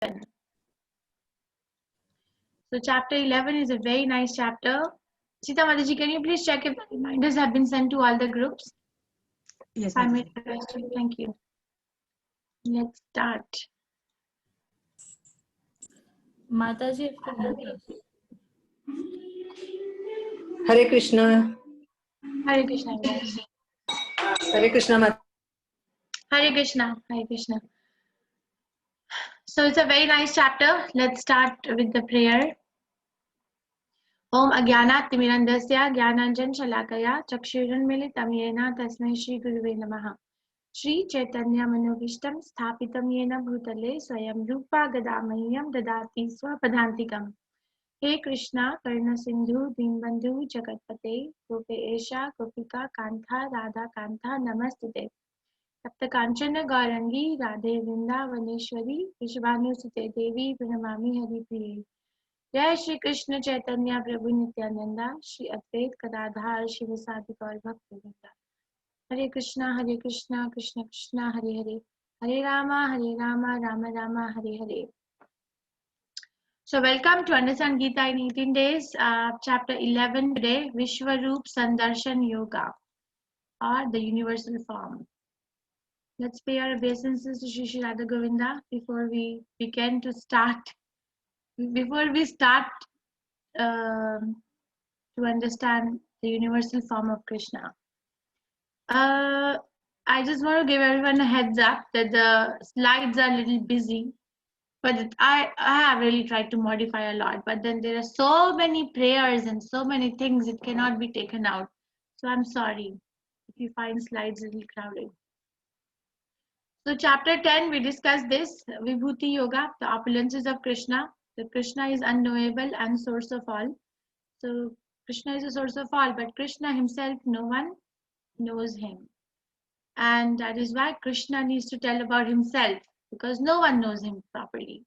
So chapter 11 is a very nice chapter. Sita Mataji, can you please check if the reminders have been sent to all the groups? Yes, I may Mataji. request you. Thank you. Let's start. Mataji, if you mute us. Hare Krishna. Hare Krishna, guys. Hare Krishna, Hare Krishna. Hare Krishna. So it's a very nice chapter. Let's start with the prayer. Om Agyanat Timirandasya Gyananjan Shalakaya Chakshurunmilitam Yena Tasmai Shri Guruve Namaha. Shri Chaitanya Manobishtam Sthapitam Yena Bhutale Swayam Rupa Gadamahyam Dadati Swapadantikam. He Krishna Karna Sindhu Dinbandhu Jagatpate Gopesha Gopika Kantha Radha Kantha Namastute Tapta Kanchana Gaurangi Radhe Vrindavaneshwari Vishvanusute Devi Pranamami Hari Priye. Jai Shri Krishna Chaitanya Prabhu Nityananda Shri Advait Gadadhar Shivasadi Gaur Bhaktivinoda. Hare Krishna Krishna Krishna Hare Hare Hare Rama Rama Rama Hare Hare. So welcome to Understand Gita in 18 days, chapter 11 today, Vishwaroop Sandarshan Yoga, or the universal form. Let's pay our obeisances to Shri Shri Radha Govinda before we begin to start. Before we start to understand the universal form of Krishna. I just want to give everyone a heads up that the slides are a little busy, but I have really tried to modify a lot. But then there are so many prayers and so many things, it cannot be taken out. So I'm sorry if you find slides a little crowded. So chapter 10, we discussed this, Vibhuti Yoga, the opulences of Krishna. The Krishna is unknowable and source of all. So Krishna is a source of all, but Krishna himself, no one knows him. And that is why Krishna needs to tell about himself, because no one knows him properly.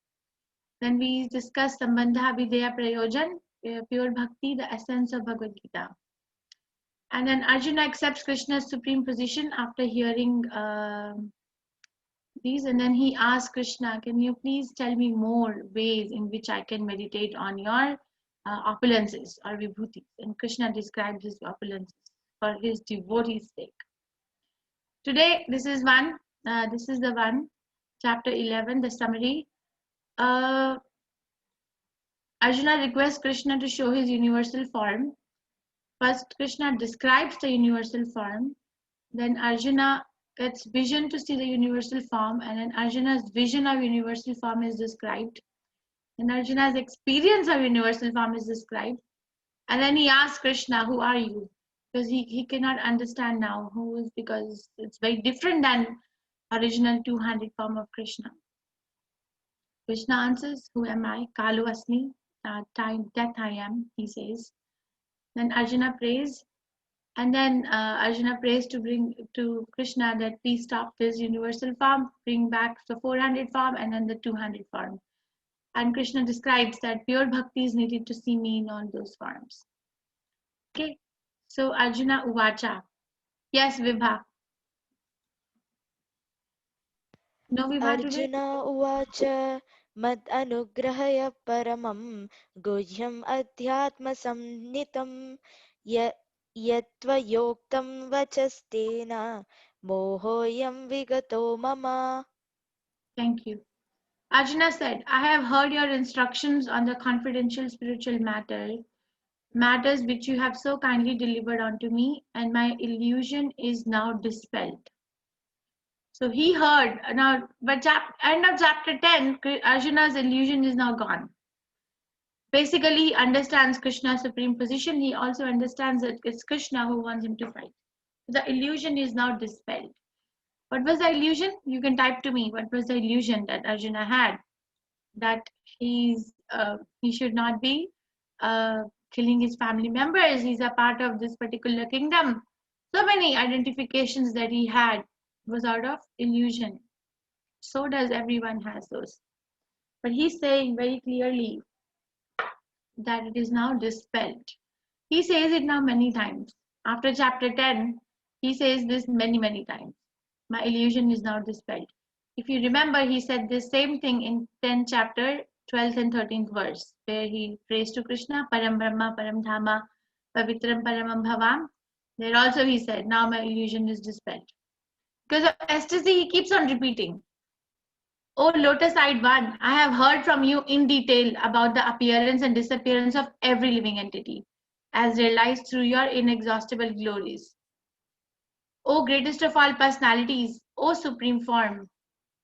Then we discussed Sambandha Videya Prayojan, pure bhakti, the essence of Bhagavad Gita. And then Arjuna accepts Krishna's supreme position after hearing these, and then he asks Krishna, can you please tell me more ways in which I can meditate on your opulences or vibhutis? And Krishna describes his opulences for his devotees' sake. Today, this is the one, chapter 11, the summary. Arjuna requests Krishna to show his universal form. First, Krishna describes the universal form. Then Arjuna gets vision to see the universal form, and then Arjuna's vision of universal form is described. And Arjuna's experience of universal form is described. And then he asks Krishna, who are you? Because he cannot understand now who is, because it's very different than original 200 form of Krishna. Krishna answers, who am I? Kalu Asmi, death I am, he says. Then Arjuna prays, and then Arjuna prays to Krishna that please stop this universal form, bring back the 400 form and then the 200 form. And Krishna describes that pure bhakti is needed to see me in all those forms. Okay, so Arjuna Uvacha. Yes, Vibha. No Vibha today? Arjuna Uvacha Mad Anugrahaya Paramam Guhyam Adhyatma Samnitam Yatva Yoktam Vachastena Mohoyam Vigato Mama. Thank you. Arjuna said, I have heard your instructions on the confidential spiritual matters which you have so kindly delivered unto me, and my illusion is now dispelled. So he heard, now, but end of chapter 10, Arjuna's illusion is now gone. Basically, he understands Krishna's supreme position. He also understands that it's Krishna who wants him to fight. The illusion is now dispelled. What was the illusion? You can type to me. What was the illusion that Arjuna had? That he should not be killing his family members. He's a part of this particular kingdom. So many identifications that he had was out of illusion. So does everyone has those. But he's saying very clearly that it is now dispelled. He says it now many times. After chapter 10, he says this many, many times. My illusion is now dispelled. If you remember, he said the same thing in 10th chapter, 12th and 13th verse, where he prays to Krishna, Param Brahma, Param Dhama, Pavitram Paramam Bhavam. There also he said, now my illusion is dispelled. Because of ecstasy, he keeps on repeating. O lotus-eyed one, I have heard from you in detail about the appearance and disappearance of every living entity, as realized through your inexhaustible glories. O greatest of all personalities, O supreme form,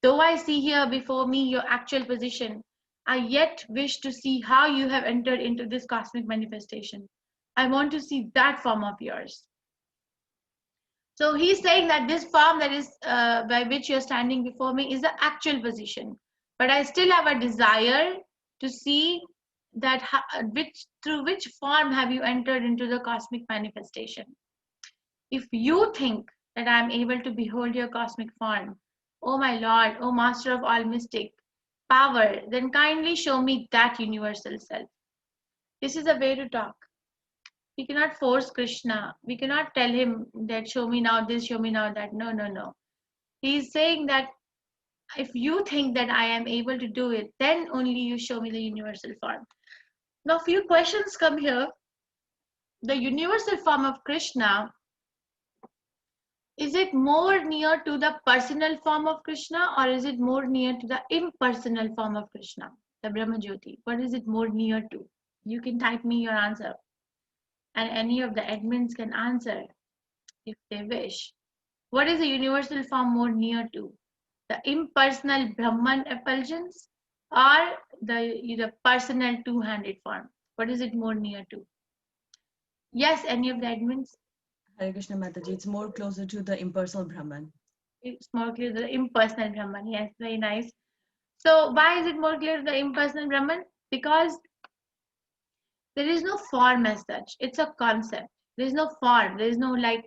though I see here before me your actual position, I yet wish to see how you have entered into this cosmic manifestation. I want to see that form of yours. So he's saying that this form that is by which you're standing before me is the actual position. But I still have a desire to see that through which form have you entered into the cosmic manifestation. If you think that I am able to behold your cosmic form, O my Lord, O Master of all mystic power, then kindly show me that universal self. This is a way to talk. We cannot force Krishna. We cannot tell him that show me now this, show me now that. No, no, no. He's saying that if you think that I am able to do it, then only you show me the universal form. Now, a few questions come here. The universal form of Krishna, is it more near to the personal form of Krishna, or is it more near to the impersonal form of Krishna, the Brahma Jyoti? What is it more near to? You can type me your answer. And any of the admins can answer if they wish. What is the universal form more near to? The impersonal Brahman effulgence or the personal two-handed form? What is it more near to? Yes, any of the admins? Hare Krishna Mataji, it's more closer to the impersonal Brahman. It's more clear to the impersonal Brahman. Yes, very nice. So why is it more clear to the impersonal Brahman? Because there is no form as such. It's a concept. There's no form. There's no like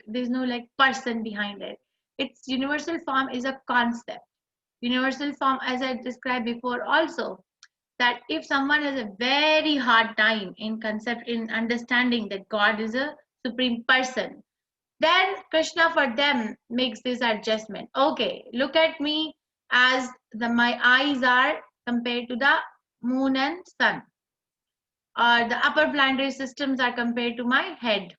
person behind it. Its universal form is a concept. Universal form, as I described before also, that if someone has a very hard time in understanding that God is a supreme person, then Krishna for them makes this adjustment. Okay, look at me as my eyes are compared to the moon and sun. Or the upper planetary systems are compared to my head.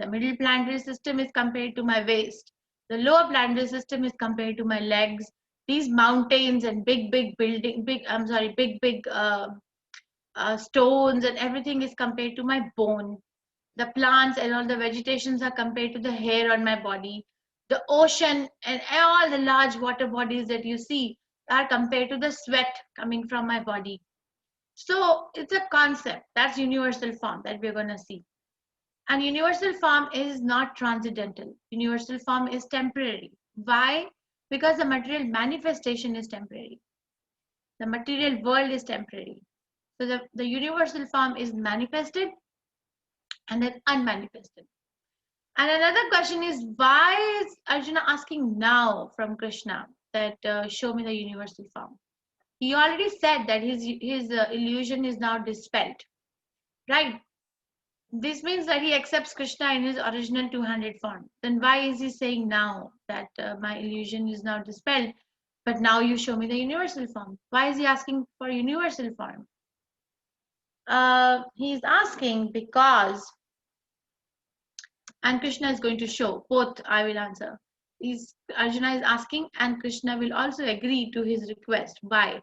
The middle planetary system is compared to my waist. The lower planetary system is compared to my legs. These mountains and big stones and everything is compared to my bone. The plants and all the vegetations are compared to the hair on my body. The ocean and all the large water bodies that you see are compared to the sweat coming from my body. So it's a concept. That's universal form that we're going to see. And universal form is not transcendental. Universal form is temporary. Why? Because the material manifestation is temporary. The material world is temporary. So the universal form is manifested and then unmanifested. And another question is, why is Arjuna asking now from Krishna that show me the universal form? He already said that his illusion is now dispelled, right? This means that he accepts Krishna in his original two-handed form. Then why is he saying now that my illusion is now dispelled, but now you show me the universal form? Why is he asking for universal form? He's asking because, and Krishna is going to show, both I will answer. Arjuna is asking and Krishna will also agree to his request. Why?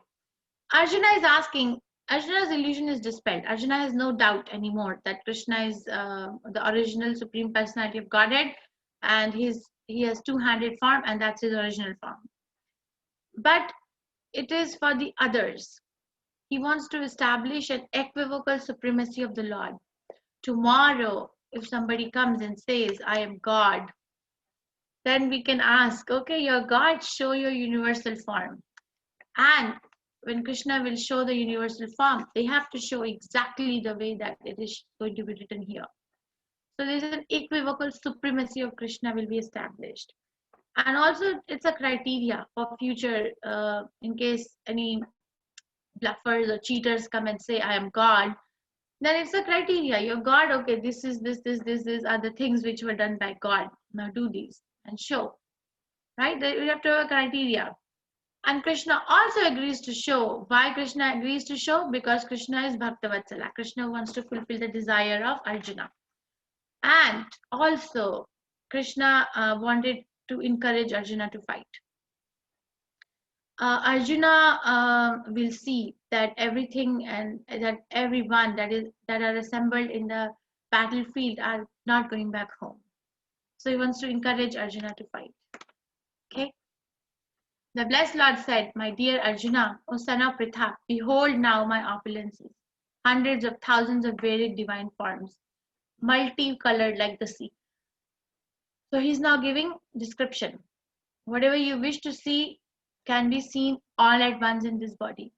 Arjuna is asking, Arjuna's illusion is dispelled. Arjuna has no doubt anymore that Krishna is the original Supreme Personality of Godhead and he has two-handed form and that's his original form. But it is for the others. He wants to establish an equivocal supremacy of the Lord. Tomorrow, if somebody comes and says, I am God, then we can ask, okay, you're God, show your universal form. And when Krishna will show the universal form, they have to show exactly the way that it is going to be written here. So there's an equivocal supremacy of Krishna will be established. And also it's a criteria for future, in case any bluffers or cheaters come and say, I am God, then it's a criteria. You're God, okay, this are the things which were done by God. Now do these and show, right? You have to have a criteria. And Krishna also agrees to show. Why Krishna agrees to show? Because Krishna is Bhaktavatsala. Krishna wants to fulfill the desire of Arjuna. And also, Krishna wanted to encourage Arjuna to fight. Arjuna will see that everything and that everyone that are assembled in the battlefield are not going back home. So he wants to encourage Arjuna to fight. Okay. The blessed Lord said, "My dear Arjuna, O son of Pritha, behold now my opulences, hundreds of thousands of varied divine forms, multicolored like the sea." So he's now giving description. Whatever you wish to see can be seen all at once in this body.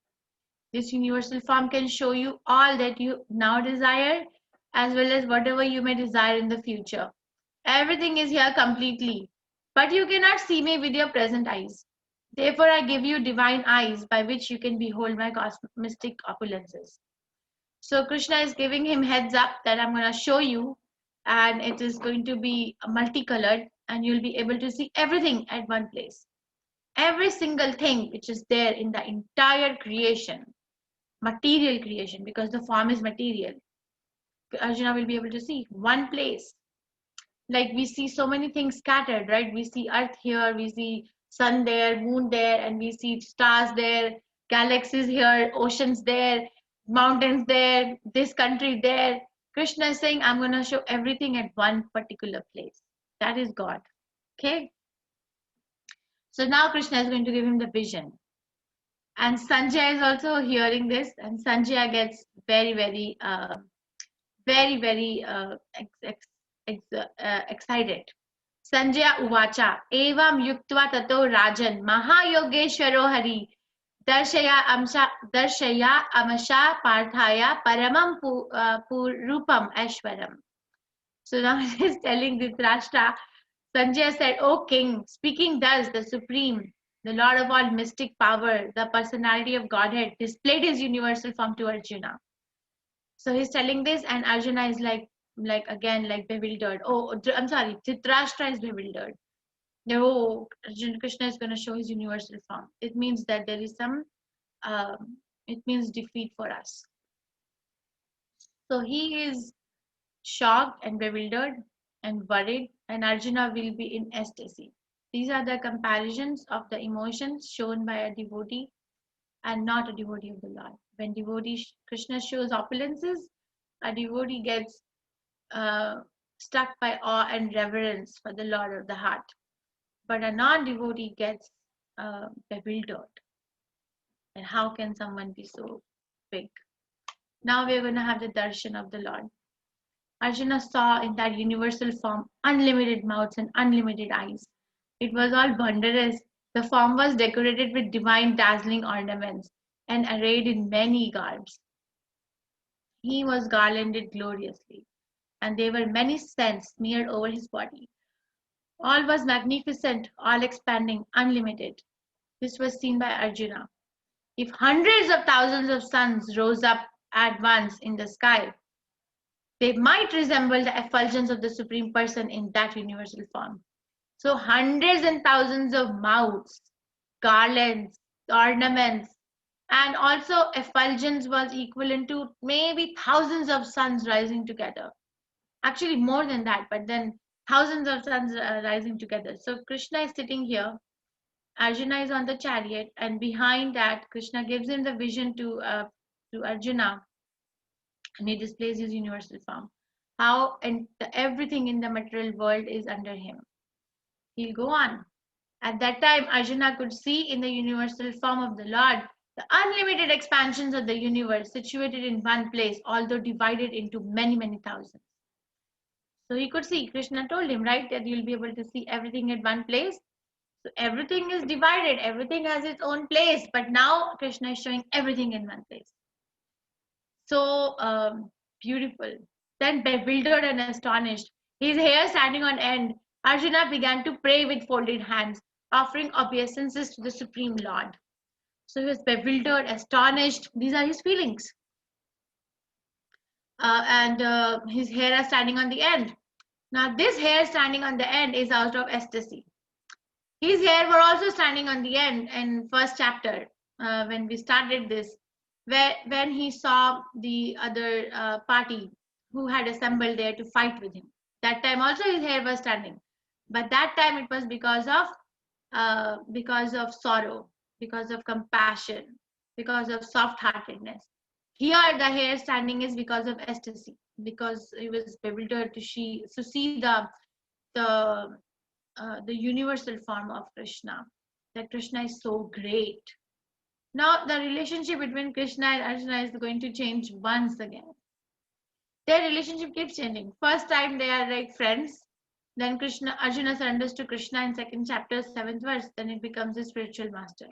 This universal form can show you all that you now desire, as well as whatever you may desire in the future. Everything is here completely, but you cannot see me with your present eyes. Therefore, I give you divine eyes by which you can behold my mystic opulences. So Krishna is giving him heads up that I'm going to show you, and it is going to be multicolored, and you'll be able to see everything at one place. Every single thing which is there in the entire creation, material creation, because the form is material, Arjuna will be able to see one place. Like we see so many things scattered, right? We see earth here, we see sun there, moon there, and we see stars there, galaxies here, oceans there, mountains there, this country there. Krishna is saying, I'm going to show everything at one particular place. That is God. Okay. So now Krishna is going to give him the vision. And Sanjay is also hearing this, and Sanjay gets very, very excited. Sanjaya Uvacha Evam Yuktva Tato Rajan Mahayogeshwaro Hari Darshaya Amasha Parthaya Paramam Purupam Ashwaram. So now he is telling Dhritarashtra. Sanjaya said, "O king, speaking thus, the supreme, the Lord of all mystic power, the personality of Godhead, displayed his universal form to Arjuna." So he's telling this, and Arjuna is like bewildered. Oh, I'm sorry, Dhritarashtra is bewildered. No, Krishna is going to show his universal form. It means that there is some, it means defeat for us. So he is shocked and bewildered and worried, and Arjuna will be in ecstasy. These are the comparisons of the emotions shown by a devotee and not a devotee of the Lord. When Krishna shows opulences, a devotee gets struck by awe and reverence for the Lord of the heart. But a non-devotee gets bewildered. And how can someone be so big? Now we're going to have the darshan of the Lord. Arjuna saw in that universal form unlimited mouths and unlimited eyes. It was all wondrous. The form was decorated with divine dazzling ornaments and arrayed in many garbs. He was garlanded gloriously, and there were many scents smeared over his body. All was magnificent, all expanding, unlimited. This was seen by Arjuna. If hundreds of thousands of suns rose up at once in the sky, they might resemble the effulgence of the Supreme Person in that universal form. So hundreds and thousands of mouths, garlands, ornaments, and also effulgence was equivalent to maybe thousands of suns rising together. Actually more than that, but then thousands of suns rising together. So Krishna is sitting here, Arjuna is on the chariot, and behind that Krishna gives him the vision to Arjuna, and he displays his universal form. How and everything in the material world is under him. He'll go on. At that time, Arjuna could see in the universal form of the Lord the unlimited expansions of the universe situated in one place, although divided into many, many thousands. So he could see, Krishna told him, right, that you'll be able to see everything at one place. So everything is divided, everything has its own place, but now Krishna is showing everything in one place. So beautiful. Then bewildered and astonished, his hair standing on end, Arjuna began to pray with folded hands, offering obeisances to the Supreme Lord. So he was bewildered, astonished. These are his feelings. And his hair is standing on the end. Now this hair standing on the end is out of ecstasy. His hair were also standing on the end in first chapter when we started this, where when he saw the other party who had assembled there to fight with him. That time also his hair was standing, but that time it was because of sorrow, because of compassion, because of soft-heartedness. Here the hair standing is because of ecstasy, because he was bewildered to see the universal form of Krishna, that Krishna is so great. Now the relationship between Krishna and Arjuna is going to change once again. Their relationship keeps changing. First time they are like friends, then Arjuna surrenders to Krishna in second chapter, 7th verse, then it becomes a spiritual master.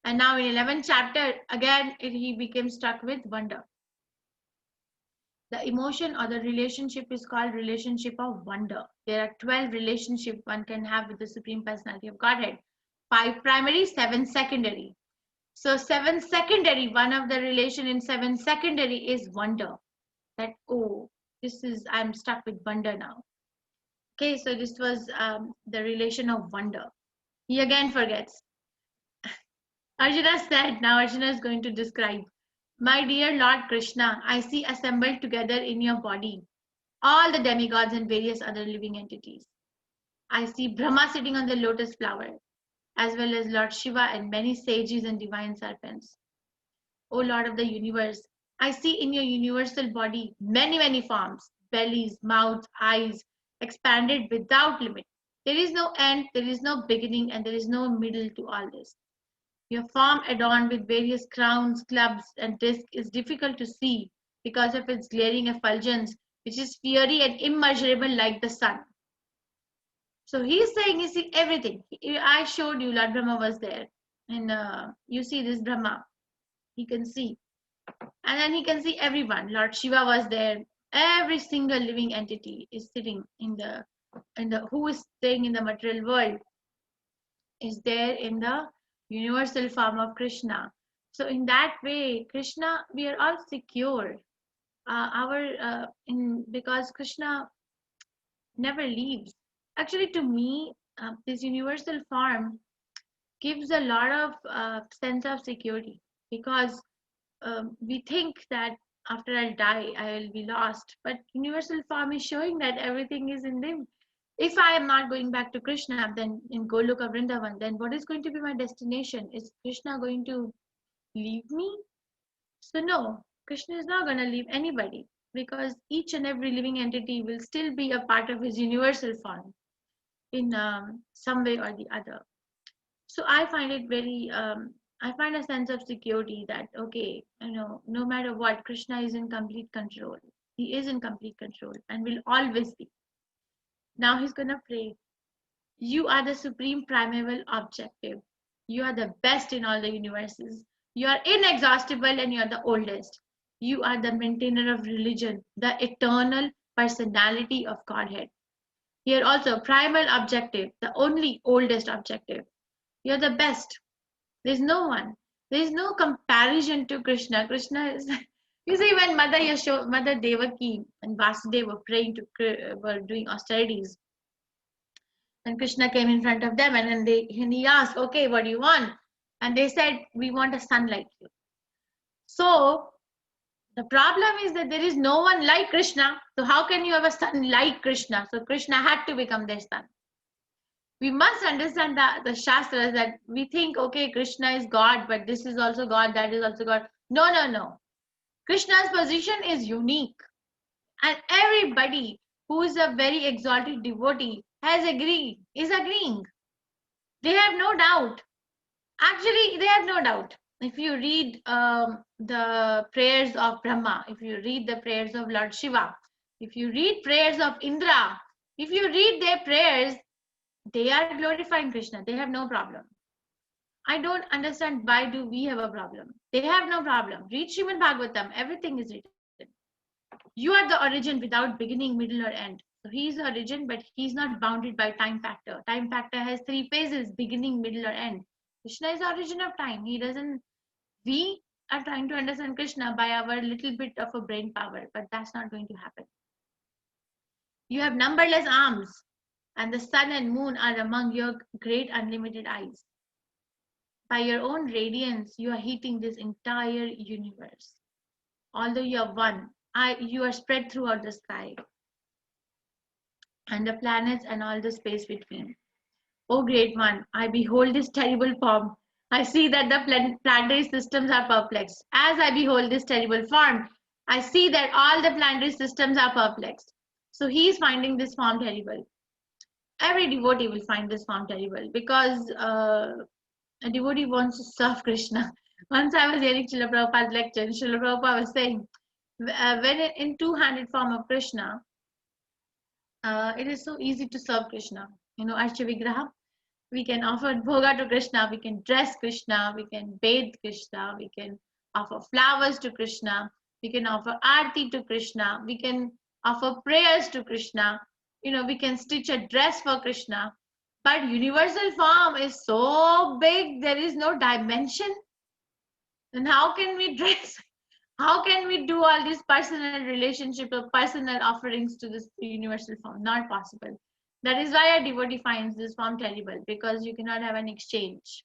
And now in 11th chapter, again he became stuck with wonder. The emotion or the relationship is called relationship of wonder. There are 12 relationships one can have with the Supreme Personality of Godhead. 5 primary, 7 secondary. So 7 secondary, one of the relation in 7 secondary is wonder. That, oh, I'm stuck with wonder now. Okay, so this was the relation of wonder. He again forgets. Arjuna said, now Arjuna is going to describe. My dear Lord Krishna, I see assembled together in your body all the demigods and various other living entities. I see Brahma sitting on the lotus flower, as well as Lord Shiva and many sages and divine serpents. O Lord of the universe, I see in your universal body many forms, bellies, mouths, eyes, expanded without limit. There is no end, there is no beginning, and there is no middle to all this. Your form adorned with various crowns, clubs, and discs is difficult to see because of its glaring effulgence, which is fiery and immeasurable like the sun. So he's saying, you see everything. I showed you Lord Brahma was there. And you see this Brahma. He can see. And then he can see everyone. Lord Shiva was there. Every single living entity is sitting who is staying in the material world is there in the universal form of Krishna. So in that way, Krishna, we are all secure. Because Krishna never leaves. Actually, to me, this universal form gives a lot of sense of security, because we think that after I die, I will be lost. But universal form is showing that everything is in them. If I am not going back to Krishna, then in Goloka Vrindavan, then what is going to be my destination? Is Krishna going to leave me? So no, Krishna is not going to leave anybody, because each and every living entity will still be a part of his universal form in some way or the other. So I find it I find a sense of security that, okay, no matter what, Krishna is in complete control. He is in complete control and will always be. Now he's going to pray. You are the supreme primeval objective. You are the best in all the universes. You are inexhaustible and you are the oldest. You are the maintainer of religion, the eternal personality of Godhead. Here also, primal objective, the only oldest objective. You're the best. There's no one. There is no comparison to Krishna. Krishna is, you see, when Mother Devaki and Vasudeva were doing austerities, and Krishna came in front of them, and then he asked, okay, what do you want? And they said, we want a son like you. So the problem is that there is no one like Krishna. So how can you have a son like Krishna? So Krishna had to become their son. We must understand the Shastras, that we think, okay, Krishna is God, but this is also God, that is also God. No. Krishna's position is unique. And everybody who is a very exalted devotee is agreeing. They have no doubt. Actually, they have no doubt. If you read the prayers of Brahma, if you read the prayers of Lord Shiva, if you read prayers of Indra, if you read their prayers, they are glorifying Krishna. They have no problem. I don't understand why do we have a problem. They have no problem. Read Srimad Bhagavatam. Everything is written. You are the origin without beginning, middle, or end. So he is the origin, but he's not bounded by time factor. Time factor has 3 phases: beginning, middle, or end. Krishna is the origin of time. We are trying to understand Krishna by our little bit of a brain power, but that's not going to happen. You have numberless arms. and the sun and moon are among your great unlimited eyes. By your own radiance, you are heating this entire universe. Although you are one, you are spread throughout the sky and the planets and all the space between. O Great One, I behold this terrible form. I see that the planetary systems are perplexed. As I behold this terrible form, I see that all the planetary systems are perplexed. So he is finding this form terrible. Every devotee will find this form terrible because a devotee wants to serve Krishna. Once I was hearing Srila Prabhupada's lecture, and Srila Prabhupada was saying, when in two-handed form of Krishna, it is so easy to serve Krishna. You know, Archa Vigraha, we can offer bhoga to Krishna, we can dress Krishna, we can bathe Krishna, we can offer flowers to Krishna, we can offer arti to Krishna, we can offer prayers to Krishna, you know, we can stitch a dress for Krishna. But universal form is so big, there is no dimension. Then how can we dress? How can we do all these personal relationship or personal offerings to this universal form? Not possible. That is why a devotee finds this form terrible, because you cannot have an exchange.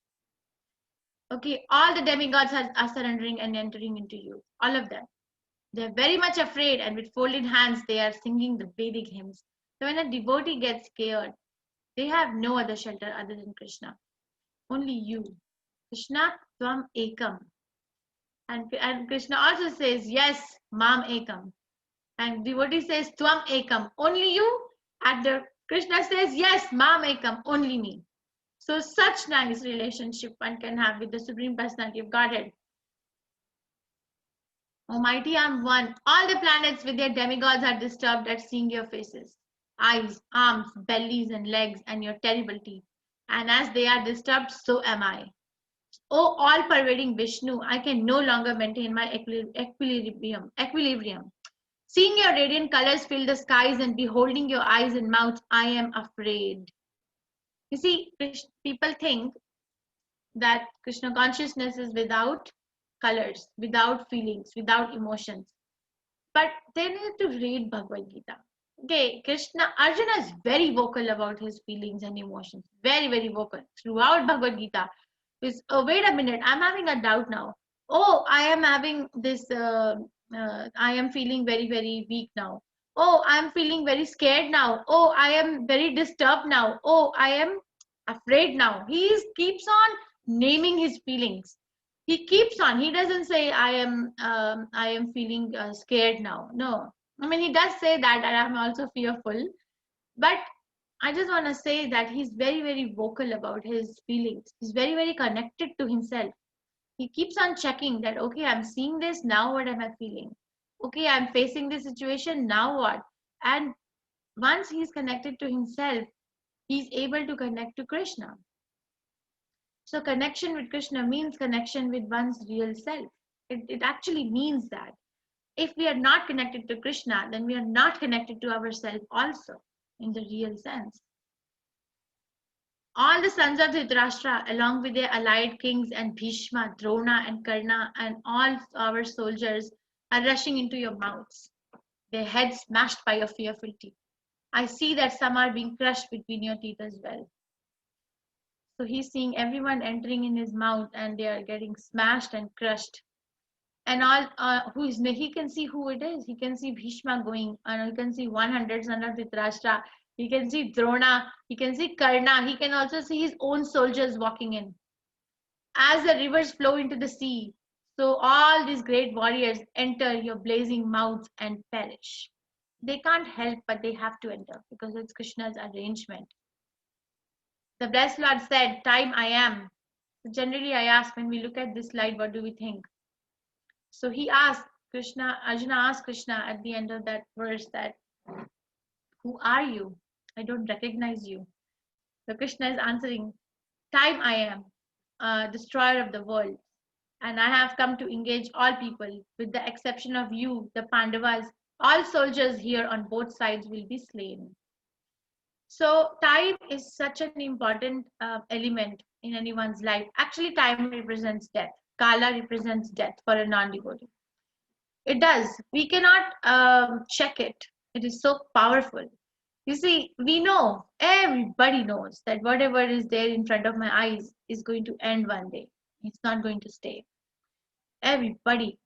Okay, all the demigods are surrendering and entering into you. All of them. They're very much afraid, and with folded hands, they are singing the Vedic hymns. So when a devotee gets scared, they have no other shelter other than Krishna. Only you. Krishna Tvam Ekam. And Krishna also says, yes, Mam Ekam. And devotee says, Tvam Ekam. Only you. And Krishna says, yes, Mam Ekam. Only me. So such nice relationship one can have with the Supreme Personality of Godhead. Almighty, I am one. All the planets with their demigods are disturbed at seeing your faces, eyes, arms, bellies, and legs, and your terrible teeth. And as they are disturbed, so am I. O all-pervading Vishnu, I can no longer maintain my equilibrium. Seeing your radiant colors fill the skies and beholding your eyes and mouth, I am afraid. You see, people think that Krishna consciousness is without colors, without feelings, without emotions. But they need to read Bhagavad Gita. Okay, Arjuna is very vocal about his feelings and emotions. Very, very vocal. Throughout Bhagavad Gita, is, oh, wait a minute, I'm having a doubt now. Oh, I am having this, I am feeling very, very weak now. Oh, I'm feeling very scared now. Oh, I am very disturbed now. Oh, I am afraid now. He keeps on naming his feelings. He keeps on. He doesn't say, I am feeling scared now. No. I mean, he does say that I am also fearful. But I just want to say that he's very, very vocal about his feelings. He's very, very connected to himself. He keeps on checking that, okay, I'm seeing this, now what am I feeling? Okay, I'm facing this situation, now what? And once he's connected to himself, he's able to connect to Krishna. So connection with Krishna means connection with one's real self. It actually means that. If we are not connected to Krishna, then we are not connected to ourselves also, in the real sense. All the sons of Dhritarashtra, along with their allied kings and Bhishma, Drona and Karna and all our soldiers are rushing into your mouths, their heads smashed by your fearful teeth. I see that some are being crushed between your teeth as well. So he's seeing everyone entering in his mouth and they are getting smashed and crushed. And all he can see who it is. He can see Bhishma going, and he can see 100 sons of Dhritarashtra. He can see Drona. He can see Karna. He can also see his own soldiers walking in. As the rivers flow into the sea, so all these great warriors enter your blazing mouths and perish. They can't help, but they have to enter because it's Krishna's arrangement. The blessed Lord said, time I am. So generally I ask, when we look at this slide, what do we think? So he asked Krishna, Arjuna asked Krishna at the end of that verse that, who are you? I don't recognize you. So Krishna is answering, time I am, destroyer of the world. And I have come to engage all people, with the exception of you, the Pandavas. All soldiers here on both sides will be slain. So time is such an important element in anyone's life. Actually, time represents death. Kala represents death for a non-devotee. It does. We cannot check it. It is so powerful. You see, we know, everybody knows that whatever is there in front of my eyes is going to end one day. It's not going to stay. Everybody.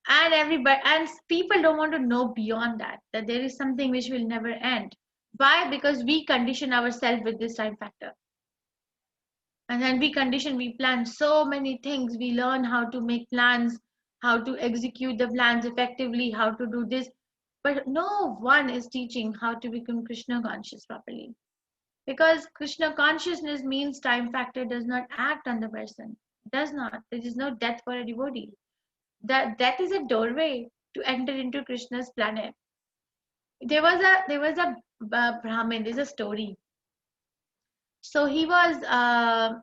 And people don't want to know beyond that there is something which will never end. Why? Because we condition ourselves with this time factor. And then we plan so many things. We learn how to make plans, how to execute the plans effectively, how to do this. But no one is teaching how to become Krishna conscious properly. Because Krishna consciousness means time factor does not act on the person. It does not. There is no death for a devotee. That is a doorway to enter into Krishna's planet. There was a Brahmin. There's a story. So he was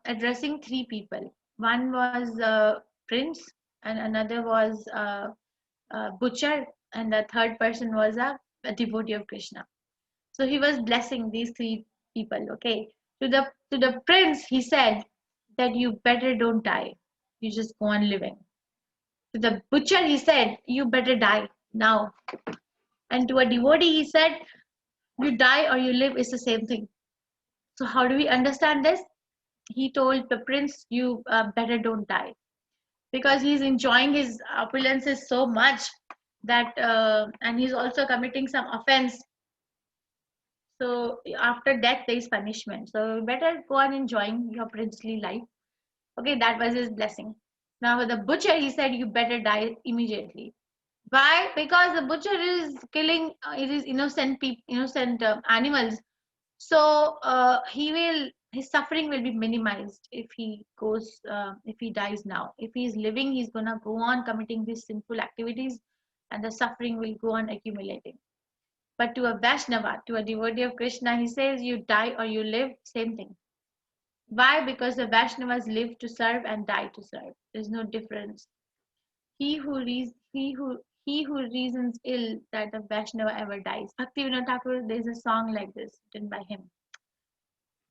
addressing three people. One was a prince, and another was a butcher, and the third person was a devotee of Krishna. So he was blessing these three people. Okay, to the prince, he said that you better don't die. You just go on living. To the butcher, he said, you better die now. And to a devotee, he said, you die or you live is the same thing. So how do we understand this? He told the prince, you better don't die. Because he's enjoying his opulences so much that, and he's also committing some offense. So after death, there is punishment. So better go on enjoying your princely life. Okay, that was his blessing. Now with the butcher, he said, you better die immediately. Why? Because the butcher is killing innocent animals. So his suffering will be minimized if he dies now. If he is living, he's gonna go on committing these sinful activities, and the suffering will go on accumulating. But to a Vaishnava, to a devotee of Krishna, he says, you die or you live, same thing. Why? Because the Vaishnavas live to serve and die to serve. There's no difference. He who reasons ill that the Vaishnava ever dies. Bhaktivinoda Thakur, there's a song like this written by him.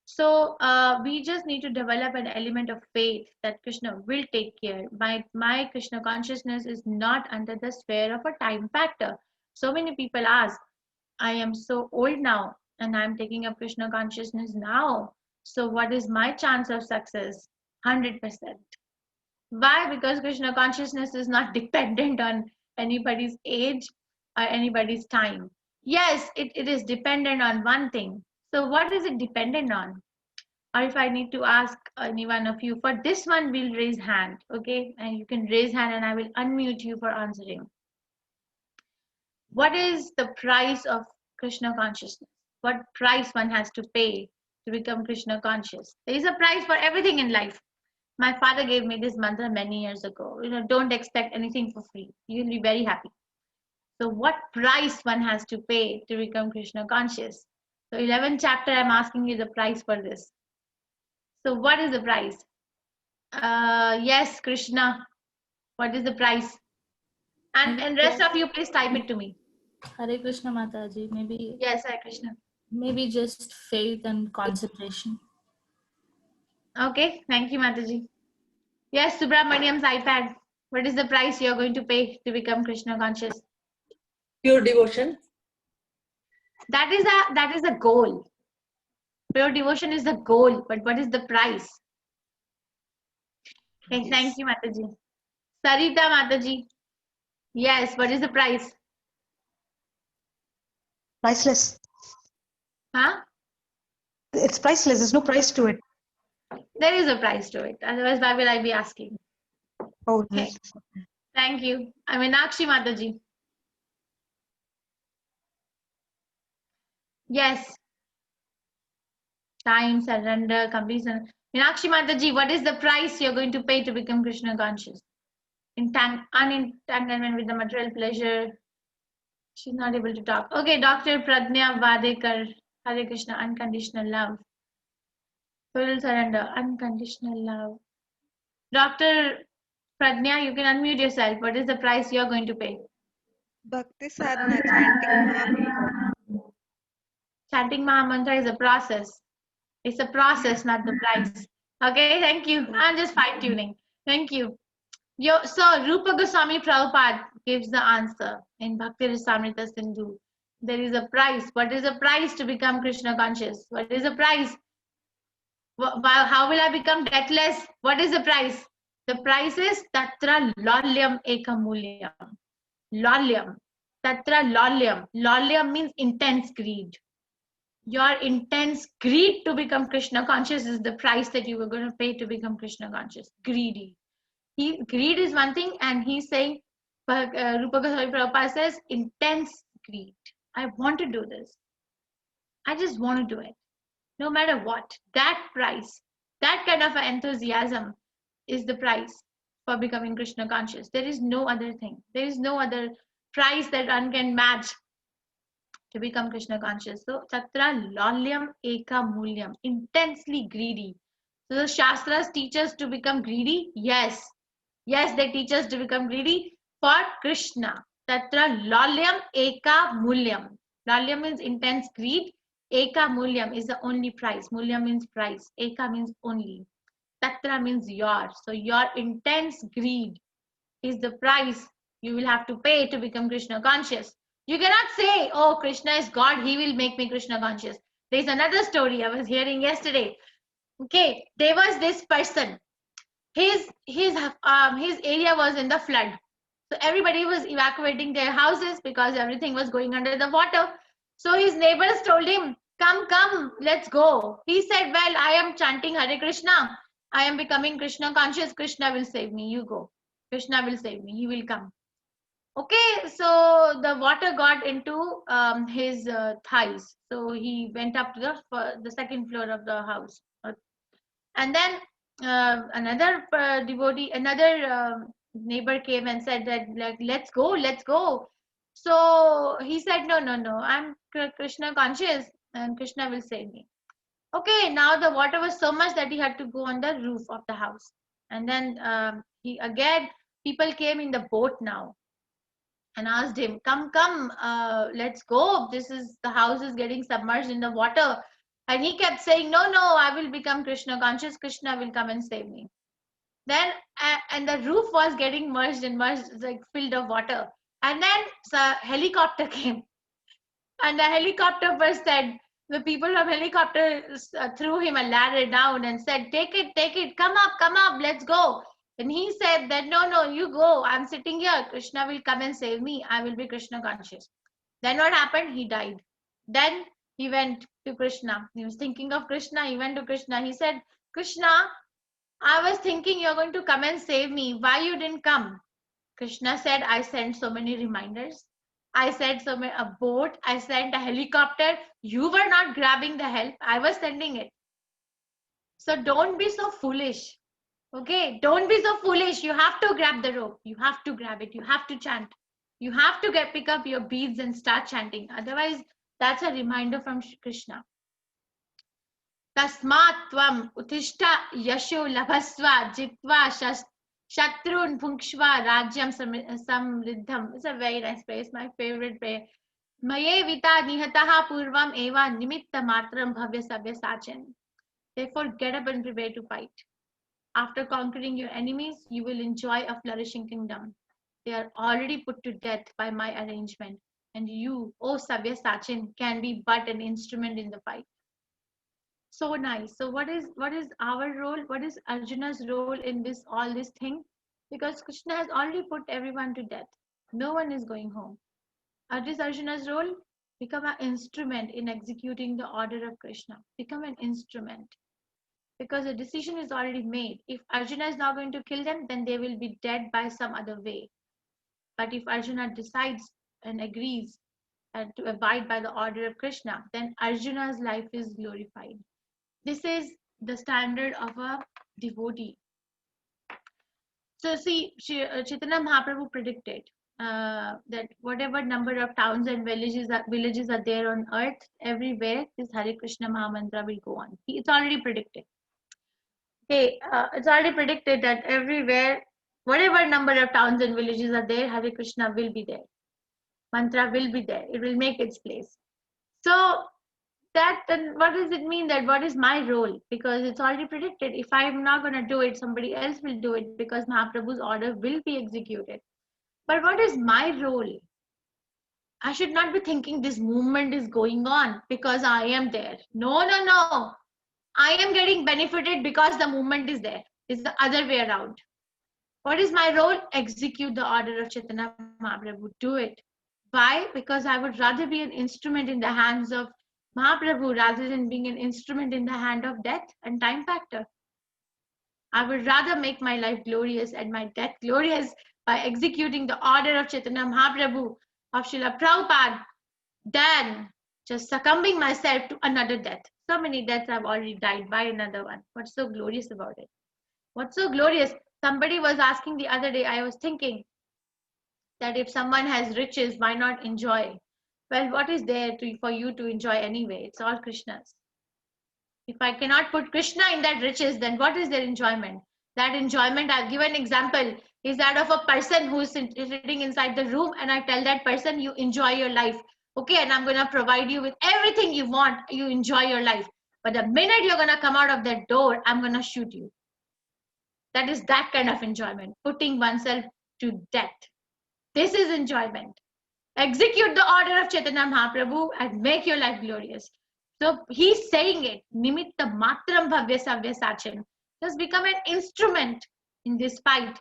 So we just need to develop an element of faith that Krishna will take care. My Krishna consciousness is not under the sphere of a time factor. So many people ask, I am so old now and I'm taking up Krishna consciousness now. So what is my chance of success? 100%. Why? Because Krishna consciousness is not dependent on anybody's age or anybody's time. Yes, it is dependent on one thing. So what is it dependent on? Or if I need to ask any one of you, for this one, we'll raise hand, okay? And you can raise hand and I will unmute you for answering. What is the price of Krishna consciousness? What price one has to pay to become Krishna conscious? There is a price for everything in life. My father gave me this mantra many years ago. Don't expect anything for free. You'll be very happy. So what price one has to pay to become Krishna conscious? So 11th chapter, I'm asking you the price for this. So what is the price? Yes, Krishna. What is the price? And rest of you, please type it to me. Hare Krishna Mataji, maybe. Yes, Hare Krishna. Maybe just faith and concentration. Okay, thank you, Mataji. Yes, Subramaniam's iPad. What is the price you're going to pay to become Krishna conscious? Pure devotion. That is a goal. Pure devotion is the goal, but what is the price? Okay, yes. Thank you, Mataji. Sarita Mataji. Yes, what is the price? Priceless. Huh? It's priceless. There's no price to it. There is a price to it. Otherwise, why will I be asking? Oh, okay. Yes. Thank you. I mean, Meenakshi Mataji. Yes. Time, surrender, completion. Meenakshi Mataji, what is the price you're going to pay to become Krishna conscious? Unentanglement with the material pleasure. She's not able to talk. Okay, Dr. Pradnya Vadekar. Hare Krishna, unconditional love. Total surrender, unconditional love. Dr. Pradnya, you can unmute yourself. What is the price you're going to pay? Bhakti sadhana, chanting Mahamantra. Chanting Mahamantra is a process. It's a process, not the price. Okay, thank you. I'm just fine-tuning. Thank you. So, Rupa Goswami Prabhupada gives the answer in Bhakti Rasamrita Sindhu There is a price. What is the price to become Krishna conscious? What is the price? How will I become deathless? What is the price? The price is tatra lolyam ekamulyam. Lolyam. Tatra lolyam. Lolyam means intense greed. Your intense greed to become Krishna conscious is the price that you were going to pay to become Krishna conscious. Greedy. Greed is one thing, and he's saying, Rupa Goswami Prabhupada says, intense greed. I want to do this. I just want to do it. No matter what. That price, that kind of enthusiasm is the price for becoming Krishna conscious. There is no other thing. There is no other price that one can match to become Krishna conscious. So, Tatra Lolyam Eka Mulyam, intensely greedy. So, the Shastras teach us to become greedy? Yes. Yes, they teach us to become greedy for Krishna. Tatra Lolyam Eka Mulyam. Lolyam means intense greed. Eka Mulyam is the only price. Mulyam means price. Eka means only. Tatra means your. So, your intense greed is the price you will have to pay to become Krishna conscious. You cannot say, oh, Krishna is God, he will make me Krishna conscious. There's another story I was hearing yesterday. Okay, there was this person. His area was in the flood. So everybody was evacuating their houses because everything was going under the water. So his neighbors told him, come, let's go. He said, well, I am chanting Hare Krishna. I am becoming Krishna conscious. Krishna will save me. You go. Krishna will save me. He will come. Okay, so the water got into his thighs. So he went up to the second floor of the house. And then another devotee, another neighbor came and said that, like, let's go. So he said, no, I'm Krishna conscious and Krishna will save me. Okay, now the water was so much that he had to go on the roof of the house. And then people came in the boat now and asked him, come, let's go. The house is getting submerged in the water. And he kept saying, no, I will become Krishna conscious. Krishna will come and save me. Then, and the roof was getting merged, like filled of water. And then a helicopter came. And the helicopter first said, the people from helicopter threw him a ladder down and said, take it, come up, let's go. And he said that, no, you go. I'm sitting here. Krishna will come and save me. I will be Krishna conscious. Then what happened? He died. Then he went to Krishna. He was thinking of Krishna. He went to Krishna. He said, Krishna, I was thinking you're going to come and save me. Why you didn't come? Krishna said, I sent so many reminders. I sent a boat. I sent a helicopter. You were not grabbing the help. I was sending it. So don't be so foolish. Okay, don't be so foolish. You have to grab the rope. You have to grab it. You have to chant. You have to pick up your beads and start chanting. Otherwise, that's a reminder from Krishna. Tasmat tvam utishta yasho labhasva jitva shatrun bhungshva rajyam samriddham. It's a very nice prayer. My favorite prayer. Maye vita nihataha purvam eva nimitta matram bhavya sabya sachin. Therefore, get up and prepare to fight. After conquering your enemies, you will enjoy a flourishing kingdom. They are already put to death by my arrangement. And you, O Sabya Sachin, can be but an instrument in the fight. So nice. So what is our role? What is Arjuna's role in all this thing? Because Krishna has already put everyone to death. No one is going home. What is Arjuna's role? Become an instrument in executing the order of Krishna. Become an instrument. Because the decision is already made. If Arjuna is not going to kill them, then they will be dead by some other way. But if Arjuna decides and agrees to abide by the order of Krishna, then Arjuna's life is glorified. This is the standard of a devotee. So see, Chaitanya Mahaprabhu predicted that whatever number of towns and villages are there on earth, everywhere this Hare Krishna Mahamantra will go on. It's already predicted. Okay, it's already predicted that everywhere, whatever number of towns and villages are there, Hare Krishna will be there. Mantra will be there. It will make its place. So then what does it mean that what is my role? Because it's already predicted. If I'm not going to do it, somebody else will do it because Mahaprabhu's order will be executed. But what is my role? I should not be thinking this movement is going on because I am there. No, no, no. I am getting benefited because the movement is there. It's the other way around. What is my role? Execute the order of Chaitanya Mahaprabhu. Do it. Why? Because I would rather be an instrument in the hands of Mahaprabhu rather than being an instrument in the hand of death and time factor. I would rather make my life glorious and my death glorious by executing the order of Chaitanya Mahaprabhu, of Srila Prabhupada, than just succumbing myself to another death. So many deaths I've already died by another one. What's so glorious about it? What's so glorious? Somebody was asking the other day, I was thinking that if someone has riches, why not enjoy? Well, what is there for you to enjoy anyway? It's all Krishna's. If I cannot put Krishna in that riches, then what is their enjoyment? That enjoyment, I'll give an example, is that of a person who is sitting inside the room, and I tell that person, you enjoy your life. Okay, and I'm going to provide you with everything you want. You enjoy your life. But the minute you're going to come out of that door, I'm going to shoot you. That is that kind of enjoyment, putting oneself to death. This is enjoyment. Execute the order of Chaitanya Mahaprabhu and make your life glorious. So he's saying it, Nimitta Matram Bhavya Savya Sachin. Just become an instrument in this fight.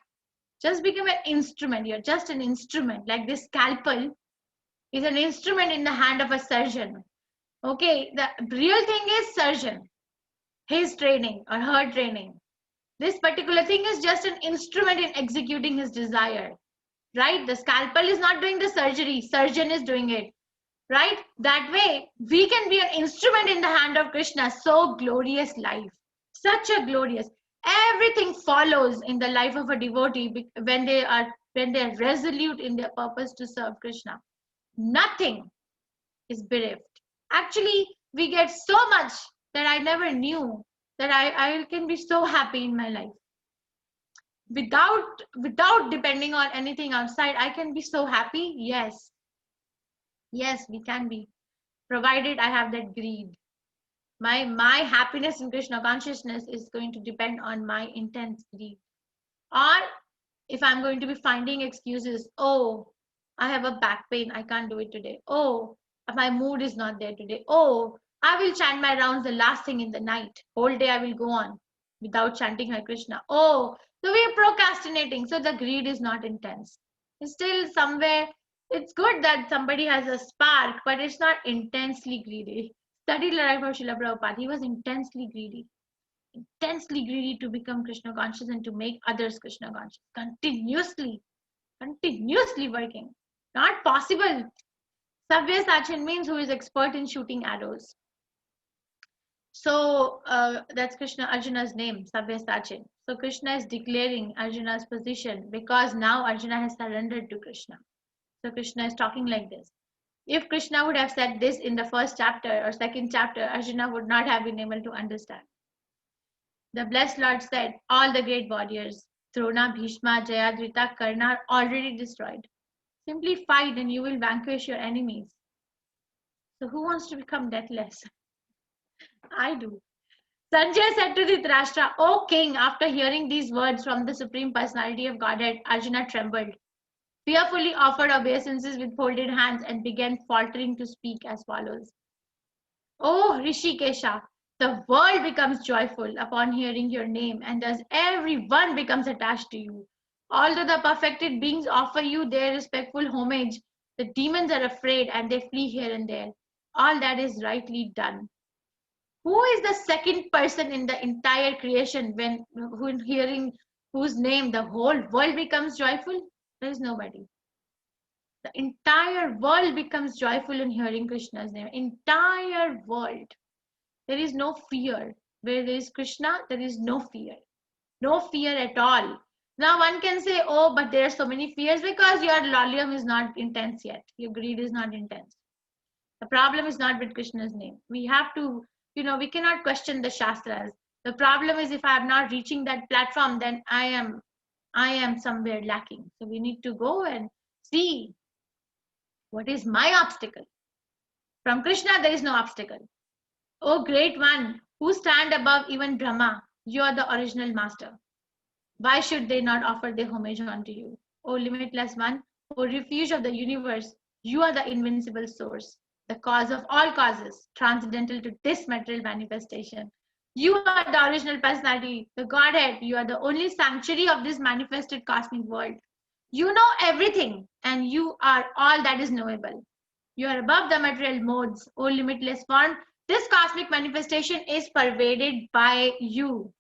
Just become an instrument. You're just an instrument. Like this scalpel is an instrument in the hand of a surgeon. Okay, the real thing is surgeon. His training or her training. This particular thing is just an instrument in executing his desire. Right? The scalpel is not doing the surgery. Surgeon is doing it. Right? That way, we can be an instrument in the hand of Krishna. So glorious life. Such a glorious. Everything follows in the life of a devotee when they are resolute in their purpose to serve Krishna. Nothing is bereft. Actually, we get so much that I never knew that I can be so happy in my life. Without depending on anything outside, I can be so happy. Yes. Yes, we can be. Provided I have that greed. My happiness in Krishna consciousness is going to depend on my intense greed. Or if I'm going to be finding excuses, oh, I have a back pain, I can't do it today. Oh, my mood is not there today. Oh, I will chant my rounds the last thing in the night. Whole day I will go on without chanting Hare Krishna. Oh, so we are procrastinating. So the greed is not intense. It's still somewhere. It's good that somebody has a spark, but it's not intensely greedy. Study the life of Srila Prabhupada. He was intensely greedy to become Krishna conscious and to make others Krishna conscious. Continuously working. Not possible. Savya Sachin means who is expert in shooting arrows. So that's Krishna, Arjuna's name, Savya Sachin. So Krishna is declaring Arjuna's position because now Arjuna has surrendered to Krishna. So Krishna is talking like this. If Krishna would have said this in the first chapter or second chapter, Arjuna would not have been able to understand. The blessed Lord said, all the great warriors, Drona, Bhishma, Jayadratha, Karna are already destroyed. Simply fight and you will vanquish your enemies. So who wants to become deathless? I do. Sanjay said to Dhritarashtra, O king, after hearing these words from the Supreme Personality of Godhead, Arjuna trembled, fearfully offered obeisances with folded hands and began faltering to speak as follows. O Rishikesha, the world becomes joyful upon hearing your name, and thus everyone becomes attached to you. Although the perfected beings offer you their respectful homage, the demons are afraid and they flee here and there. All that is rightly done. Who is the second person in the entire creation when hearing whose name the whole world becomes joyful? There is nobody. The entire world becomes joyful in hearing Krishna's name. Entire world. There is no fear. Where there is Krishna, there is no fear. No fear at all. Now one can say, oh, but there are so many fears because your lallium is not intense yet. Your greed is not intense. The problem is not with Krishna's name. We have to, we cannot question the Shastras. The problem is if I am not reaching that platform, then I am somewhere lacking. So we need to go and see what is my obstacle. From Krishna, there is no obstacle. Oh, great one, who stand above even Brahma, you are the original master. Why should they not offer their homage unto you? O limitless one, O refuge of the universe, You are the invincible source, the cause of all causes, transcendental to this material manifestation. You are the original personality, the Godhead. You are the only sanctuary of this manifested cosmic world. You know everything, and you are all that is knowable. You are above the material modes, O limitless form. This cosmic manifestation is pervaded by you.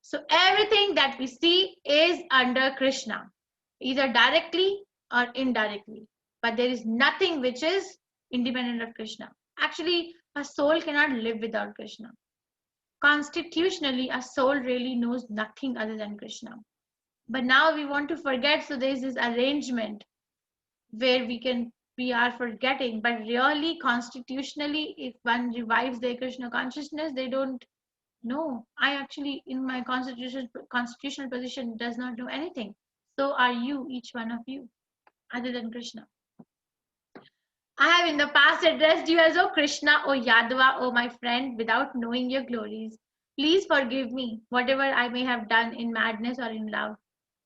So everything that we see is under Krishna, either directly or indirectly. But there is nothing which is independent of Krishna. Actually, a soul cannot live without Krishna. Constitutionally, a soul really knows nothing other than Krishna. But now we want to forget, so there is this arrangement where we are forgetting. But really, constitutionally, if one revives their Krishna consciousness, they don't know. I actually, in my constitutional position, does not know anything. So are you, each one of you, other than Krishna. I have in the past addressed you as O Krishna, O Yadava, O my friend, without knowing your glories. Please forgive me, whatever I may have done in madness or in love.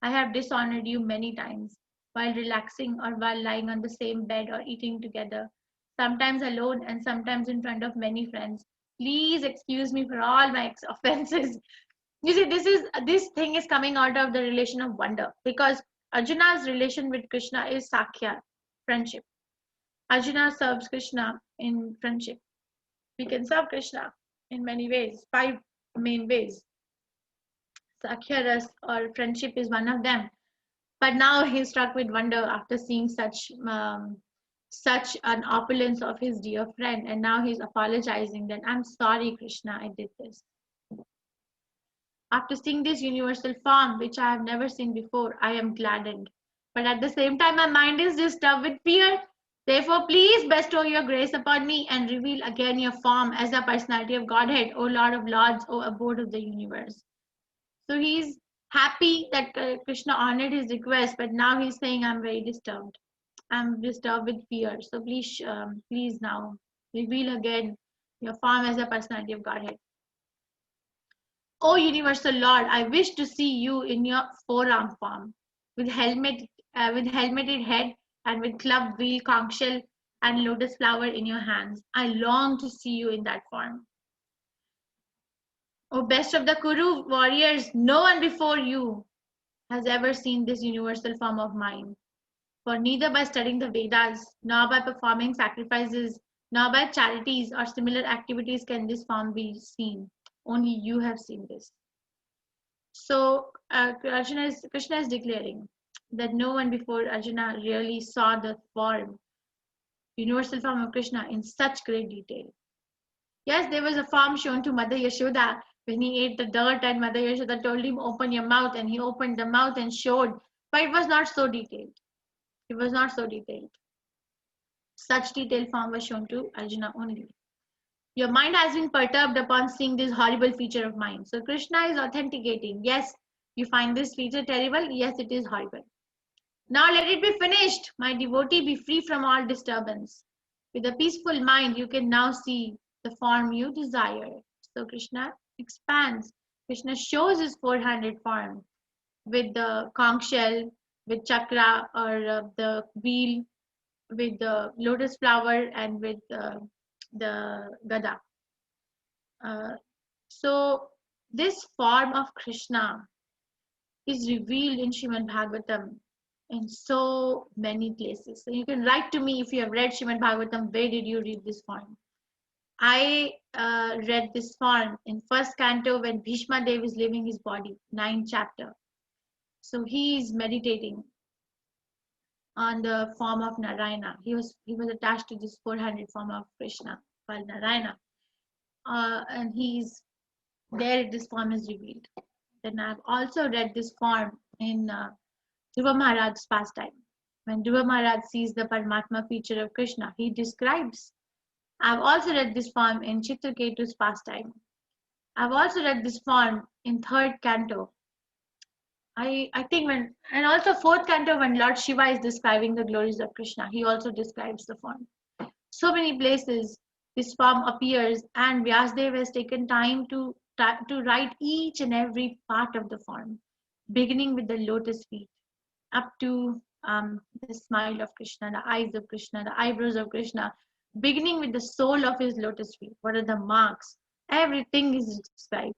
I have dishonored you many times, while relaxing or while lying on the same bed or eating together, sometimes alone and sometimes in front of many friends. Please excuse me for all my offenses. You see, this thing is coming out of the relation of wonder, because Arjuna's relation with Krishna is Sakhya, friendship. Arjuna serves Krishna in friendship. We can serve Krishna in many ways, 5 main ways. Sakhya ras or friendship is one of them. But now he's struck with wonder after seeing such an opulence of his dear friend, and now he's apologizing that I'm sorry, Krishna, I did this. After seeing this universal form, which I have never seen before, I am gladdened. But at the same time, my mind is disturbed with fear. Therefore, please bestow your grace upon me and reveal again your form as a personality of Godhead, O Lord of Lords, O abode of the universe. So he's happy that Krishna honored his request, but now he's saying, I'm very disturbed. I'm disturbed with fear. So please now reveal again your form as a personality of Godhead. O universal Lord, I wish to see you in your four-arm form, with helmeted head and with club, wheel, conch shell, and lotus flower in your hands. I long to see you in that form. O best of the Kuru warriors, no one before you has ever seen this universal form of mine. For neither by studying the Vedas, nor by performing sacrifices, nor by charities or similar activities can this form be seen. Only you have seen this. So Krishna is declaring that no one before Arjuna really saw the form, universal form of Krishna in such great detail. Yes, there was a form shown to Mother Yashoda when he ate the dirt, and Mother Yashoda told him, open your mouth, and he opened the mouth and showed, but it was not so detailed. It was not so detailed. Such detailed form was shown to Arjuna only. Your mind has been perturbed upon seeing this horrible feature of mine. So Krishna is authenticating. Yes, you find this feature terrible. Yes, it is horrible. Now let it be finished. My devotee, be free from all disturbance. With a peaceful mind, you can now see the form you desire. So Krishna expands. Krishna shows his four-handed form with the conch shell, with chakra or the wheel, with the lotus flower, and with the gada. So this form of Krishna is revealed in Srimad Bhagavatam in so many places. So you can write to me if you have read Srimad Bhagavatam, where did you read this form? I read this form in first canto when Bhishma Dev is leaving his body, 9th chapter. So he is meditating on the form of Narayana. He was attached to this four-handed form of Krishna called Narayana. And he's there, this form is revealed. Then I've also read this form in Dhruva Maharaj's pastime. When Dhruva Maharaj sees the Paramatma feature of Krishna, he describes. I've also read this form in Chitraketu's pastime. I've also read this form in 3rd canto. I think and also 4th canto, when Lord Shiva is describing the glories of Krishna, he also describes the form. So many places this form appears, and Vyasdev has taken time to write each and every part of the form, beginning with the lotus feet up to the smile of Krishna, the eyes of Krishna, the eyebrows of Krishna, beginning with the sole of his lotus feet. What are the marks? Everything is described.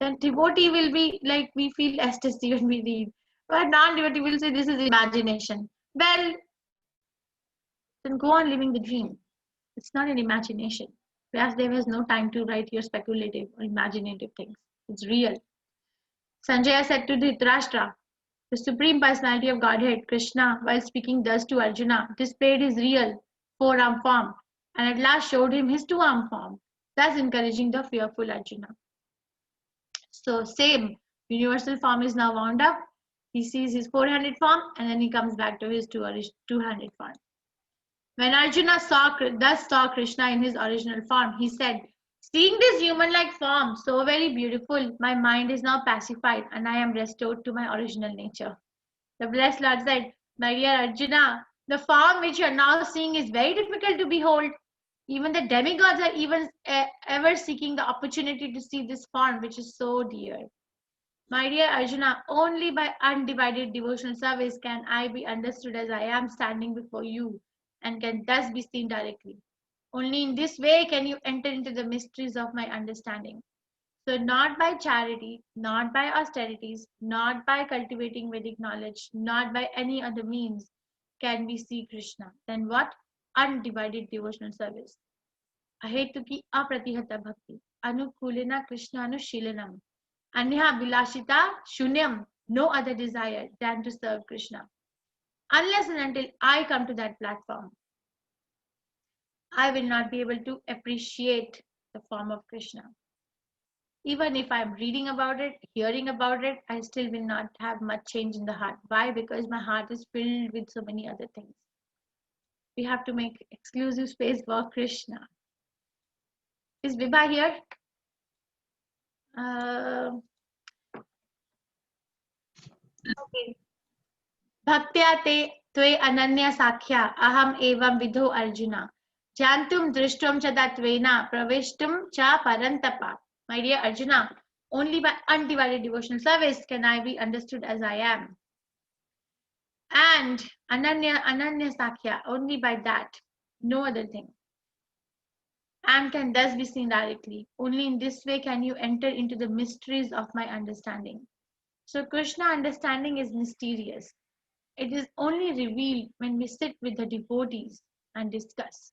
Then devotee will be like, we feel ecstasy when we read. But non-devotee will say this is imagination. Well, then go on living the dream. It's not an imagination. Vyasdev has no time to write your speculative or imaginative things. It's real. Sanjaya said to Dhritarashtra, the Supreme Personality of Godhead, Krishna, while speaking thus to Arjuna, displayed his real four-arm form and at last showed him his two-arm form, thus encouraging the fearful Arjuna. So same universal form is now wound up. He sees his four-handed form and then he comes back to his two-handed form. When Arjuna thus saw Krishna in his original form, he said, seeing this human-like form so very beautiful, my mind is now pacified and I am restored to my original nature. The blessed Lord said, my dear Arjuna, the form which you are now seeing is very difficult to behold. Even the demigods are ever seeking the opportunity to see this form which is so dear. My dear Arjuna, only by undivided devotional service can I be understood as I am standing before you and can thus be seen directly. Only in this way can you enter into the mysteries of my understanding. So not by charity, not by austerities, not by cultivating Vedic knowledge, not by any other means can we see Krishna. Then what? Undivided devotional service. Ahetuki apratihata bhakti. Anukulena Krishna anushilanam. Anyaha bilashita shunyam. No other desire than to serve Krishna. Unless and until I come to that platform, I will not be able to appreciate the form of Krishna. Even if I'm reading about it, hearing about it, I still will not have much change in the heart. Why? Because my heart is filled with so many other things. We have to make exclusive space for Krishna. Is Vibha here? Okay. Bhaktya te tve ananya sakhya aham evam vidho Arjuna. Jantum drishtum cha tatvena pravishtum cha parantapa. My dear Arjuna, only by undivided devotional service can I be understood as I am. And ananya sakhya, only by that, no other thing. And can thus be seen directly. Only in this way can you enter into the mysteries of my understanding. So Krishna understanding is mysterious. It is only revealed when we sit with the devotees and discuss.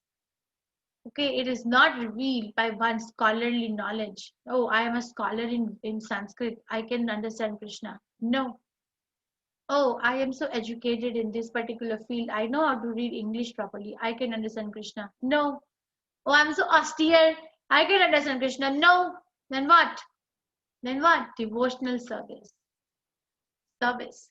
Okay, it is not revealed by one scholarly knowledge. Oh, I am a scholar in Sanskrit. I can understand Krishna. No. Oh, I am so educated in this particular field. I know how to read English properly. I can understand Krishna. No. Oh, I'm so austere. I can understand Krishna. No. Then what? Then what? Devotional service. Service.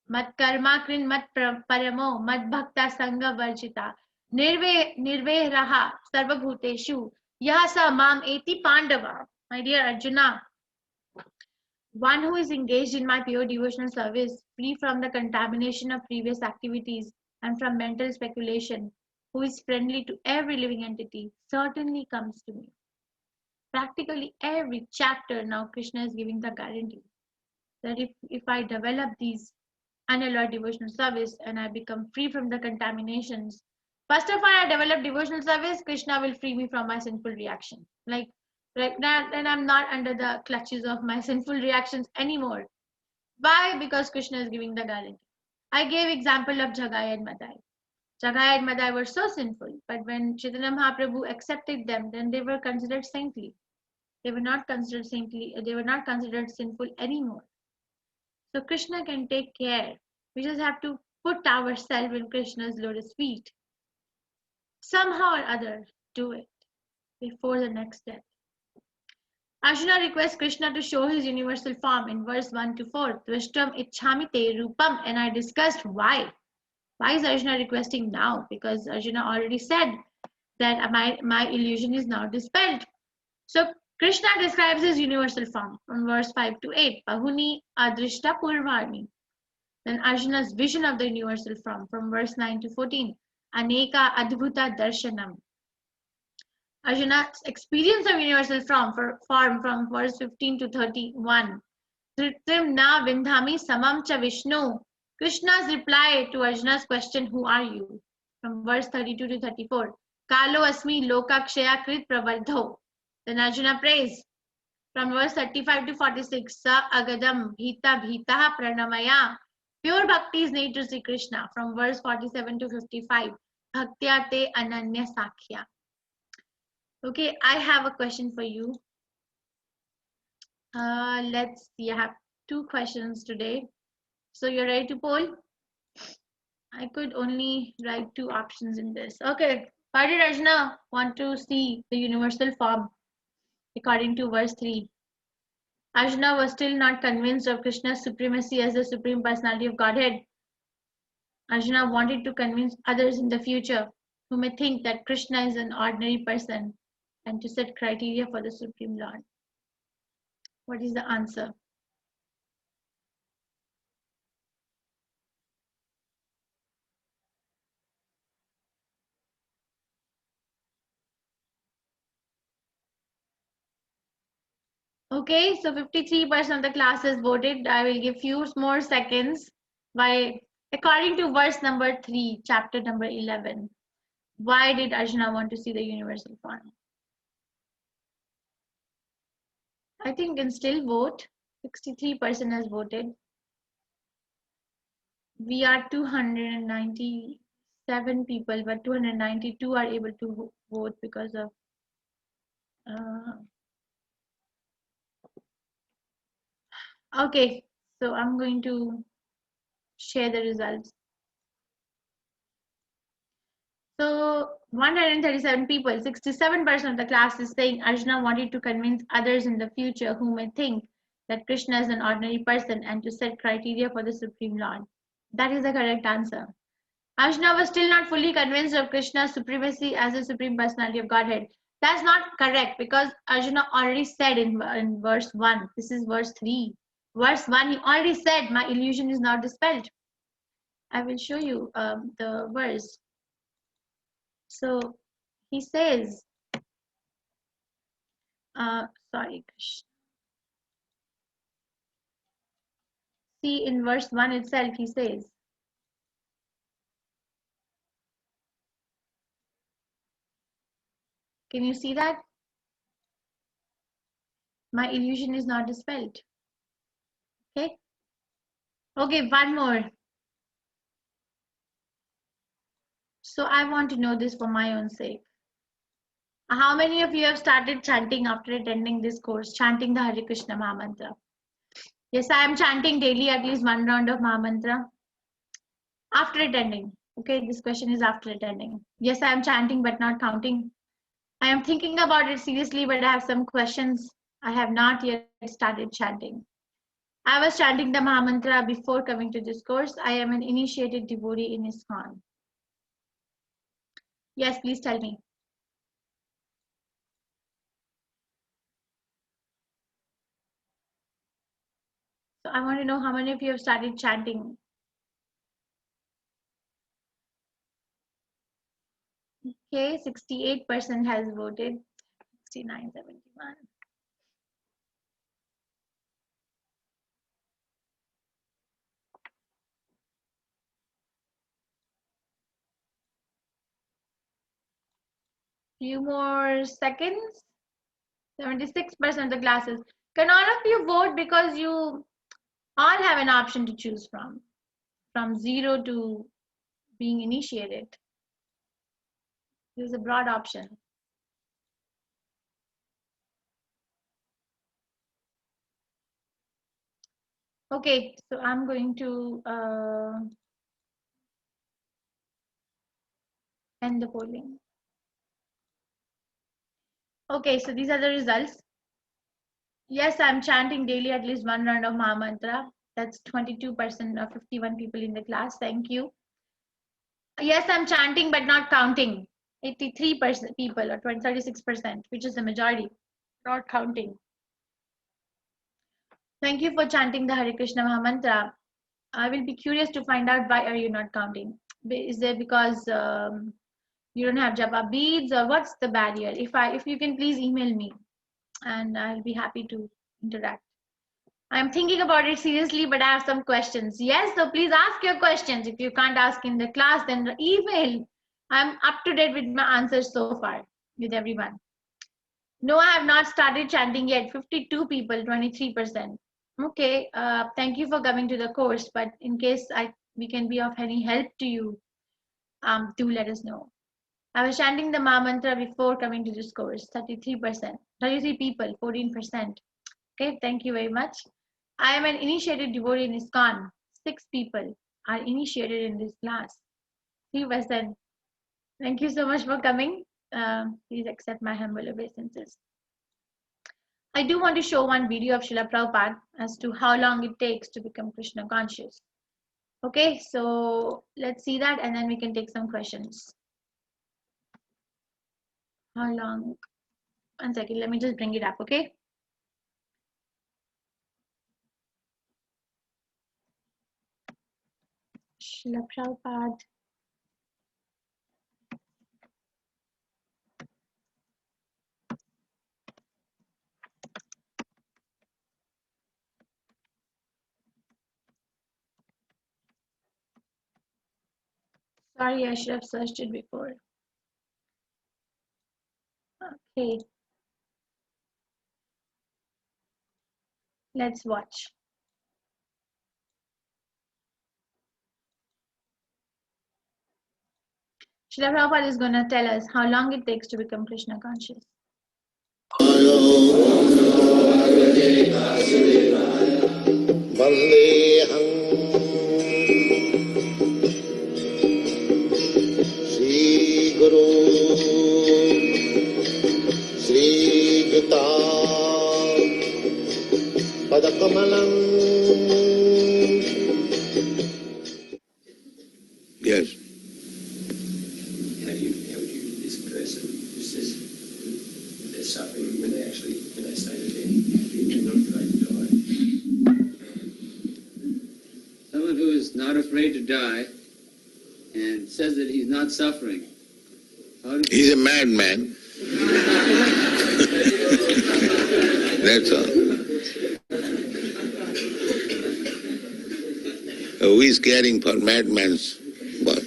Mat karma krin mat paramo mat bhakta sangha varjita nirve raha sarvabhuteshu yasa mam eti pandava. My dear Arjuna, one who is engaged in my pure devotional service, free from the contamination of previous activities and from mental speculation, who is friendly to every living entity, certainly comes to me. Practically every chapter now Krishna is giving the guarantee that if I develop these unalloyed devotional service and I become free from the contaminations, first of all, I develop devotional service, Krishna will free me from my sinful reaction. Like that, then I'm not under the clutches of my sinful reactions anymore. Why? Because Krishna is giving the guarantee. I gave example of Jagai and Madai. Jagai and Madai were so sinful, but when Chaitanya Mahaprabhu accepted them, then they were considered saintly. They were not considered saintly, they were not considered sinful anymore. So Krishna can take care. We just have to put ourselves in Krishna's lotus feet. Somehow or other, do it before the next death. Arjuna requests Krishna to show his universal form in verse 1 to 4. Drishtam ichhami te rupam, and I discussed why. Why is Arjuna requesting now? Because Arjuna already said that my illusion is now dispelled. So Krishna describes his universal form from verse 5 to 8. Bahuni adrishta purvani. Then Arjuna's vision of the universal form from verse 9 to 14. Aneka adbhuta darshanam. Arjuna's experience of universal form from verse 15 to 31. Tritrim na vindhami samam cha Vishnu. Krishna's reply to Arjuna's question, who are you? From verse 32 to 34. Kalo asmi lokakshaya krit pravardho. Then Arjuna prays. From verse 35 to 46. Sa agadam bhita bhitaha pranamaya. Pure bhakti is need to see Krishna. From verse 47 to 55. Bhaktya te ananya sakhya. Okay, I have a question for you. Let's see, I have 2 questions today. So you're ready to poll? I could only write 2 options in this. Okay, why did Arjuna want to see the universal form according to verse 3? Arjuna was still not convinced of Krishna's supremacy as the Supreme Personality of Godhead. Arjuna wanted to convince others in the future who may think that Krishna is an ordinary person and to set criteria for the Supreme Lord. What is the answer? Okay, so 53% of the class has voted. I will give few more seconds. According to verse number 3, chapter number 11, why did Arjuna want to see the universal form? I think you can still vote. 63% has voted. We are 297 people, but 292 are able to vote because of okay, so I'm going to share the results. So 137 people, 67% of the class is saying Arjuna wanted to convince others in the future who may think that Krishna is an ordinary person and to set criteria for the Supreme Lord. That is the correct answer. Arjuna was still not fully convinced of Krishna's supremacy as the Supreme Personality of Godhead. That's not correct because Arjuna already said in verse 1, this is verse 3. Verse 1, he already said, my illusion is now dispelled. I will show you the verse. So he says, sorry, Krishna. See in verse 1 itself, he says, can you see that? My illusion is not dispelled. Okay. Okay, one more. So I want to know this for my own sake. How many of you have started chanting after attending this course, chanting the Hare Krishna Mahamantra? Yes, I am chanting daily at least 1 round of Mahamantra after attending. Okay, this question is after attending. Yes, I am chanting but not counting. I am thinking about it seriously, but I have some questions. I have not yet started chanting. I was chanting the Mahamantra before coming to this course. I am an initiated devotee in ISKCON. Yes, please tell me. So I want to know how many of you have started chanting. Okay, 68% has voted. 69.71. Few more seconds. 76% of the classes. Can all of you vote because you all have an option to choose from 0 to being initiated. There's a broad option. Okay, so I'm going to end the polling. Okay, so these are the results. Yes, I'm chanting daily at least 1 round of Mahamantra. That's 22% of 51 people in the class. Thank you. Yes, I'm chanting but not counting. 83% people or 36%, which is the majority, not counting. Thank you for chanting the Hare Krishna Mahamantra. I will be curious to find out why are you not counting. Is it because you don't have japa beads or what's the barrier? If you can please email me and I'll be happy to interact. I'm thinking about it seriously, but I have some questions. Yes, so please ask your questions. If you can't ask in the class, then email. I'm up to date with my answers so far with everyone. No, I have not started chanting yet. 52 people, 23%. Okay, thank you for coming to the course, but in case we can be of any help to you, do let us know. I was chanting the Maha Mantra before coming to this course, 33%, 33 people, 14%. Okay, thank you very much. I am an initiated devotee in ISKCON. 6 people are initiated in this class. 3%. Thank you so much for coming. Please accept my humble obeisances. I do want to show one video of Srila Prabhupada as to how long it takes to become Krishna conscious. Okay, so let's see that and then we can take some questions. How long? One second, let me just bring it up, okay? Srila Prabhupada. Sorry, I should have searched it before. Okay. Let's watch. Srila Prabhupada is going to tell us how long it takes to become Krishna conscious. Shri Guru Shri Gita Padakamalam. Yes. Have you this person who says they're suffering when they say that they're not afraid to die? Someone who is not afraid to die and says that he's not suffering. He's a madman. That's all. Who is caring for madman's work?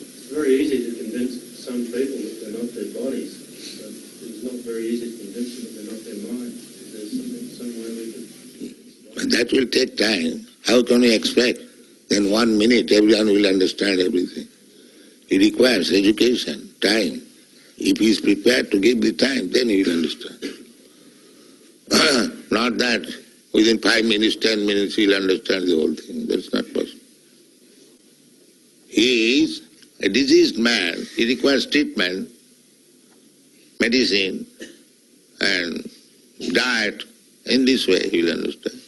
It's very easy to convince some people that they're not their bodies, but it's not very easy to convince them that they're not their mind. There's some way we could... That will take time. How can we expect? In 1 minute everyone will understand everything. It requires education, time. If he is prepared to give the time, then he will understand. Not that within 5 minutes, 10 minutes he will understand the whole thing. That's not possible. He is a diseased man. He requires treatment, medicine, and diet. In this way he will understand.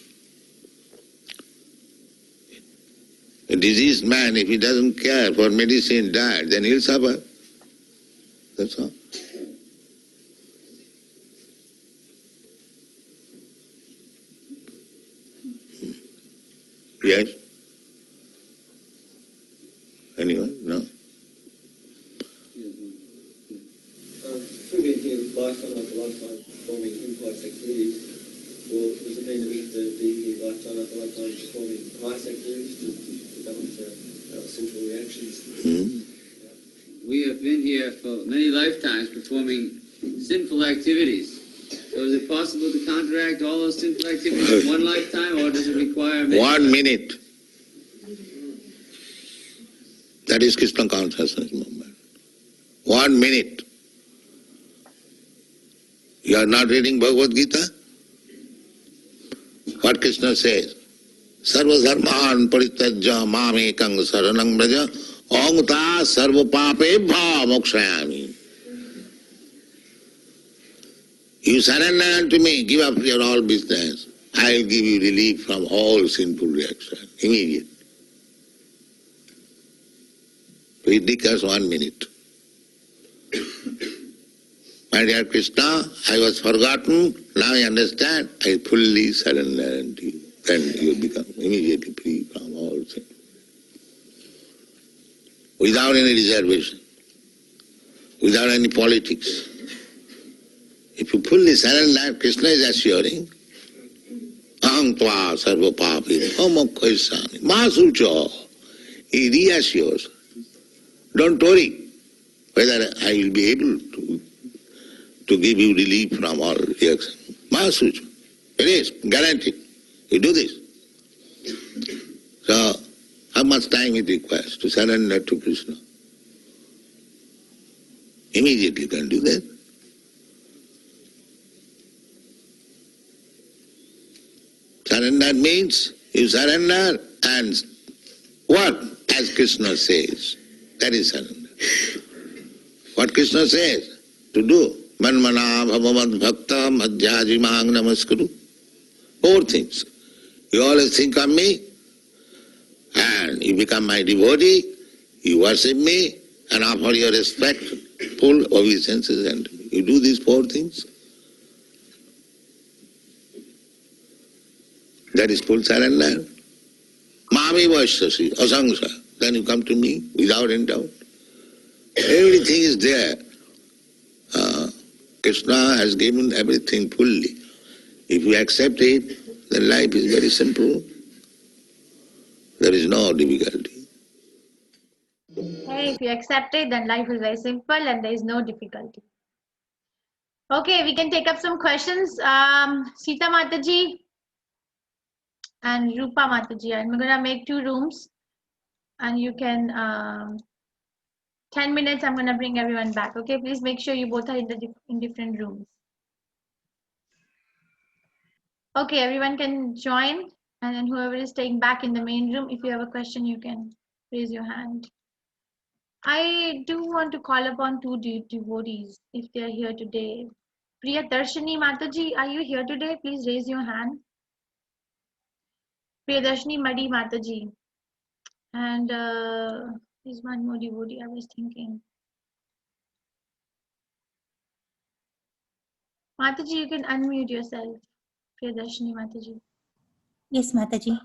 A diseased man, if he doesn't care for medicine, diet, then he'll suffer. That's all. Yes? Anyone? No? Through the lifetime after lifetime performing impulse activities, or does it mean that we have to be here lifetime after lifetime performing pious activities to develop our central reactions? We have been here for many lifetimes performing sinful activities. So is it possible to counteract all those sinful activities in one lifetime, or does it require many? 1 minute. That is Krishna consciousness movement. 1 minute. You are not reading Bhagavad Gita? What Krishna says? Sarva dharman parityajya mamekang saranang braja ongta sarva papebha mokshayami. You surrender unto me, give up your all business. I will give you relief from all sinful reaction, immediate. It requires 1 minute. My dear Krishna, I was forgotten, now I understand, I fully surrender unto you. Then you become immediately free from all sin. without any reservation, without any politics. If you fully surrender, Krishna is assuring, Aham tva sarva papi, mokhaisami, masucho. He reassures. Don't worry whether I will be able to give you relief from all reaction. Masucho. It is guaranteed. You do this. So, how much time it requires to surrender to Krishna? Immediately you can do that. Surrender means you surrender and what? As Krishna says. That is surrender. What Krishna says to do. Manmana bhavavad bhakta madhyajimang namaskuru. 4 things. You always think of me and you become my devotee, you worship me and offer your respect, full obeisances, and you do these 4 things. That is full surrender. Mami vaishyasi, asangsa. Then you come to me without any doubt. Everything is there. Krishna has given everything fully. If you accept it, then life is very simple. There is no difficulty. Okay, if you accept it, then life is very simple and there is no difficulty. Okay, we can take up some questions. Sita Mataji and Rupa Mataji. I'm going to make 2 rooms and you can, 10 minutes, I'm going to bring everyone back. Okay, please make sure you both are in different rooms. Okay, everyone can join, and then whoever is staying back in the main room, if you have a question, you can raise your hand. I do want to call upon 2 devotees if they are here today. Priya Darshini Mataji, are you here today? Please raise your hand. Priya Darshini Madi Mataji. And there's one more devotee I was thinking. Mataji, you can unmute yourself. Priyadarshini Mataji. Yes, Mataji.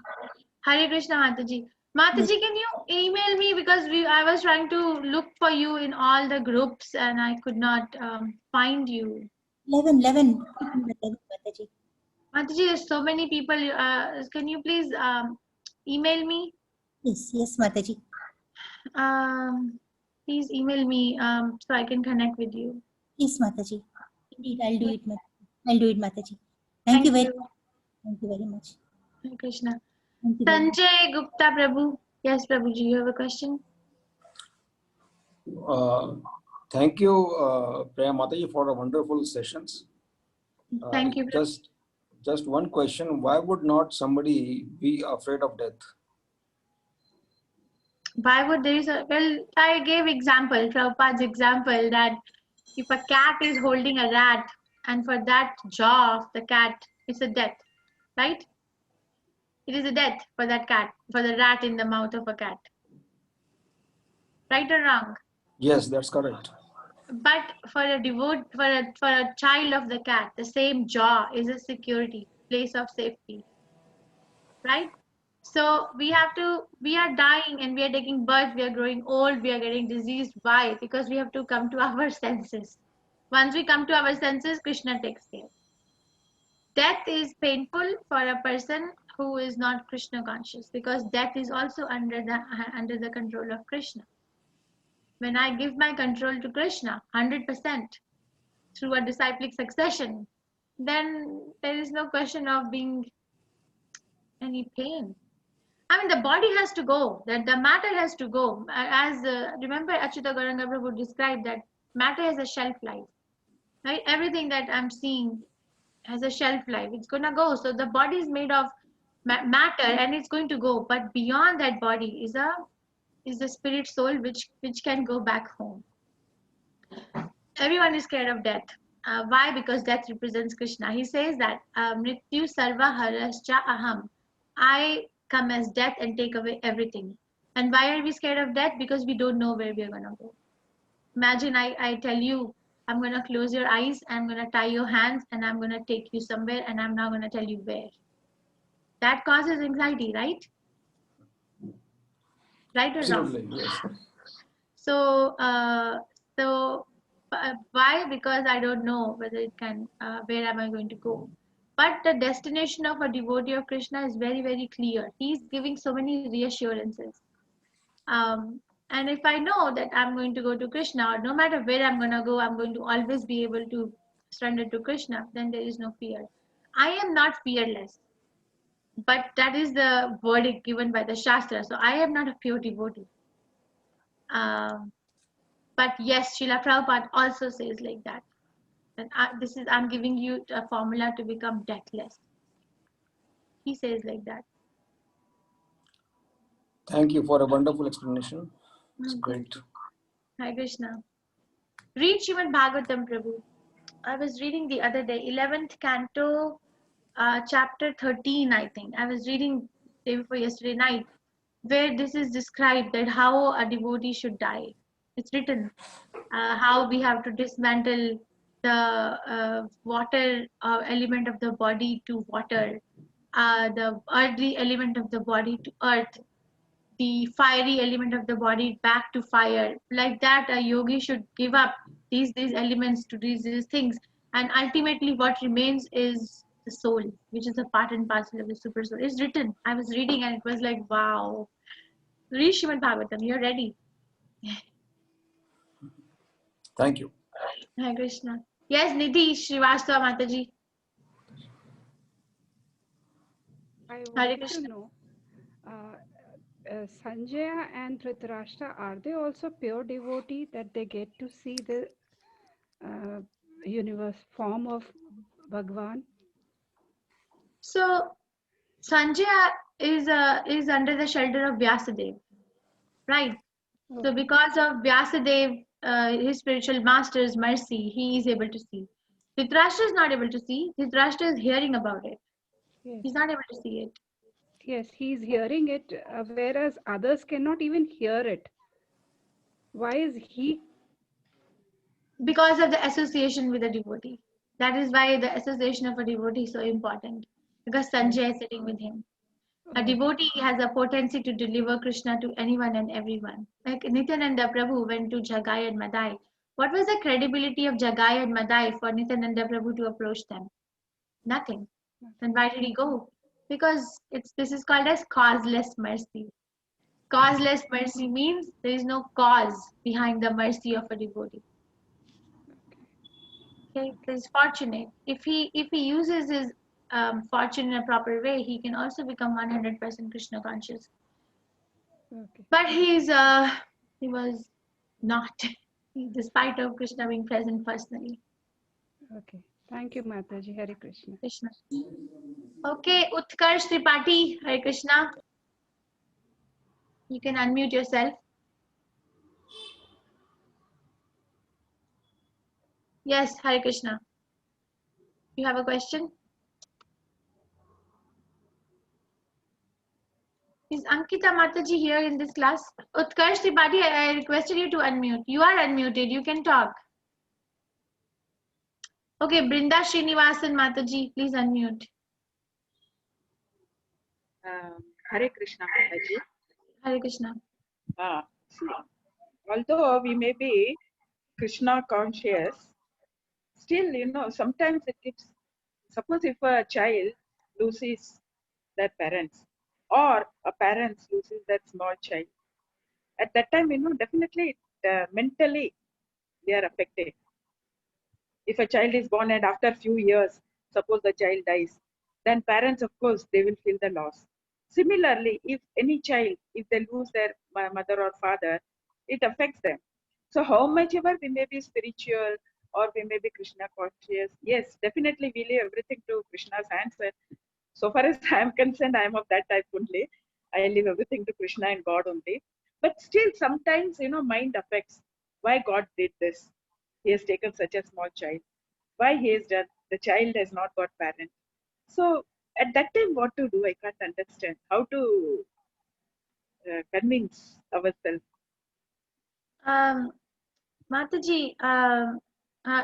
Hare Krishna Mataji. Mataji, can you email me because I was trying to look for you in all the groups and I could not find you. 11, Mataji. Mataji, there's so many people. Can you please email me? Yes, Mataji. Please email me so I can connect with you. Yes, Mataji. Indeed, I'll do it, Mataji. Thank you very much. Hare Krishna. Thank you. Sanjay Gupta Prabhu. Yes, Prabhuji, you have a question? Thank you, Priya Mataji, for the wonderful sessions. Thank you. Just one question. Why would not somebody be afraid of death? Why would there is well, I gave example, Prabhupada's example that if a cat is holding a rat and for that jaw of the cat, it's a death, right? It is a death for that cat, for the rat in the mouth of a cat. Right or wrong? Yes, that's correct. But for a child of the cat, the same jaw is a security, place of safety. Right? So we are dying and we are taking birth, we are growing old, we are getting diseased. Why? Because we have to come to our senses. Once we come to our senses, Krishna takes care. Death is painful for a person who is not Krishna conscious because death is also under the control of Krishna. When I give my control to Krishna 100% through a disciplic succession, then there is no question of being any pain. I mean, the body has to go, that the matter has to go. As remember, Achyuta Gauranga Prabhu described that matter has a shelf life, right? Everything that I'm seeing has a shelf life. It's gonna go. So the body is made of matter, and it's going to go. But beyond that body is the spirit soul, which can go back home. Everyone is scared of death. Why? Because death represents Krishna. He says that Mrityu Sarva Harascha Aham. I come as death and take away everything. And why are we scared of death? Because we don't know where we are going to go. Imagine I tell you, I'm going to close your eyes, I'm going to tie your hands, and I'm going to take you somewhere, and I'm not going to tell you where. That causes anxiety, right? Right or wrong? Absolutely, yes. Why? Because I don't know whether it can, where am I going to go? But the destination of a devotee of Krishna is very, very clear. He's giving so many reassurances. And if I know that I'm going to go to Krishna, or no matter where I'm going to go, I'm going to always be able to surrender to Krishna, then there is no fear. I am not fearless, but that is the verdict given by the Shastra. So I am not a pure devotee. But yes, Srila Prabhupada also says like that. And I'm giving you a formula to become deathless. He says like that. Thank you for a wonderful explanation. It's great. Hare Krishna. Read Srimad Bhagavatam, Prabhu. I was reading the other day, 11th canto, chapter 13, I think. I was reading day before yesterday night, where this is described that how a devotee should die. It's written how we have to dismantle the water element of the body to water, the earthy element of the body to earth, the fiery element of the body back to fire. Like that, a yogi should give up these elements to these things, and ultimately what remains is the soul, which is a part and parcel of the super soul. It's written. I was reading and it was like, wow. Read Srimad Bhagavatam, you're ready. Thank you. Hare Krishna. Yes, Nidhi Srivastava Mataji. I Hare wanted to Krishna. know, Sanjaya and Dhritarashtra, are they also pure devotee that they get to see the universe form of Bhagwan? So Sanjaya is under the shelter of Vyasadeva, right? So because of Vyasadeva, his spiritual master's mercy, he is able to see. Dhritarashtra is not able to see. Dhritarashtra is hearing about it. Yes. He's not able to see it. Yes, he's hearing it, whereas others cannot even hear it. Why is he? Because of the association with a devotee. That is why the association of a devotee is so important. Because Sanjaya is sitting with him. A devotee has a potency to deliver Krishna to anyone and everyone. Like Nityananda Prabhu went to Jagai and Madai. What was the credibility of Jagai and Madai for Nityananda Prabhu to approach them? Nothing. Then why did he go? Because this is called as causeless mercy. Causeless mercy means there is no cause behind the mercy of a devotee. Okay, he's fortunate. If he uses his fortune in a proper way, he can also become 100% Krishna conscious. Okay. But he was not, despite of Krishna being present personally. Okay. Thank you, Mataji. Hare Krishna. Krishna. Okay, Utkarsh Tripathi, Hare Krishna. You can unmute yourself. Yes, Hare Krishna. You have a question? Is Ankita Mataji here in this class? Utkarsh Tripathi, I requested you to unmute. You are unmuted. You can talk. Okay, Brinda Srinivasan Mataji, please unmute. Hare Krishna Mataji. Hare Krishna. See, although we may be Krishna conscious, still, sometimes it gives, suppose if a child loses their parents or a parent loses that small child, at that time, definitely mentally they are affected. If a child is born and after a few years, suppose the child dies, then parents, of course, they will feel the loss. Similarly, if any child, if they lose their mother or father, it affects them. So how much ever we may be spiritual or we may be Krishna conscious, yes, definitely we leave everything to Krishna's hands. And so far as I am concerned, I am of that type only. I leave everything to Krishna and God only. But still, sometimes, mind affects why God did this. He has taken such a small child. Why he has done? The child has not got parent. So at that time, what to do? I can't understand. How to convince ourselves. Mataji,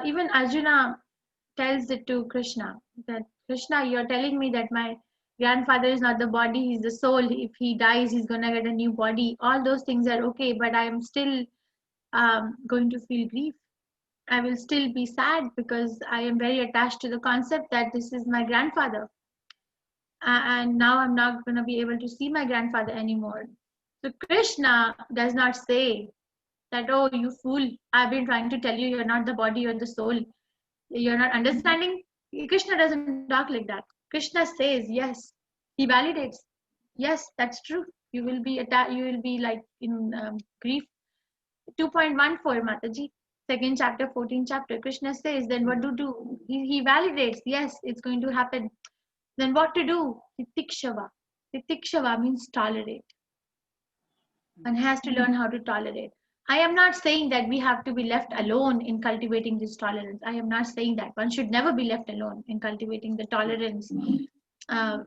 even Arjuna tells it to Krishna that Krishna, you're telling me that my grandfather is not the body, he's the soul. If he dies, he's gonna get a new body. All those things are okay, but I am still going to feel grief. I will still be sad because I am very attached to the concept that this is my grandfather. And now I'm not going to be able to see my grandfather anymore. So Krishna does not say that, oh, you fool, I've been trying to tell you you're not the body, you're the soul. You're not understanding. Krishna doesn't talk like that. Krishna says, yes. He validates. Yes, that's true. You will be like in grief. 2.14 Mataji, 2nd chapter, 14th chapter. Krishna says, then what to do? He validates. Yes, it's going to happen. Then what to do? Titikshava. Titikshava means tolerate. One has to learn how to tolerate. I am not saying that we have to be left alone in cultivating this tolerance. I am not saying that. One should never be left alone in cultivating the tolerance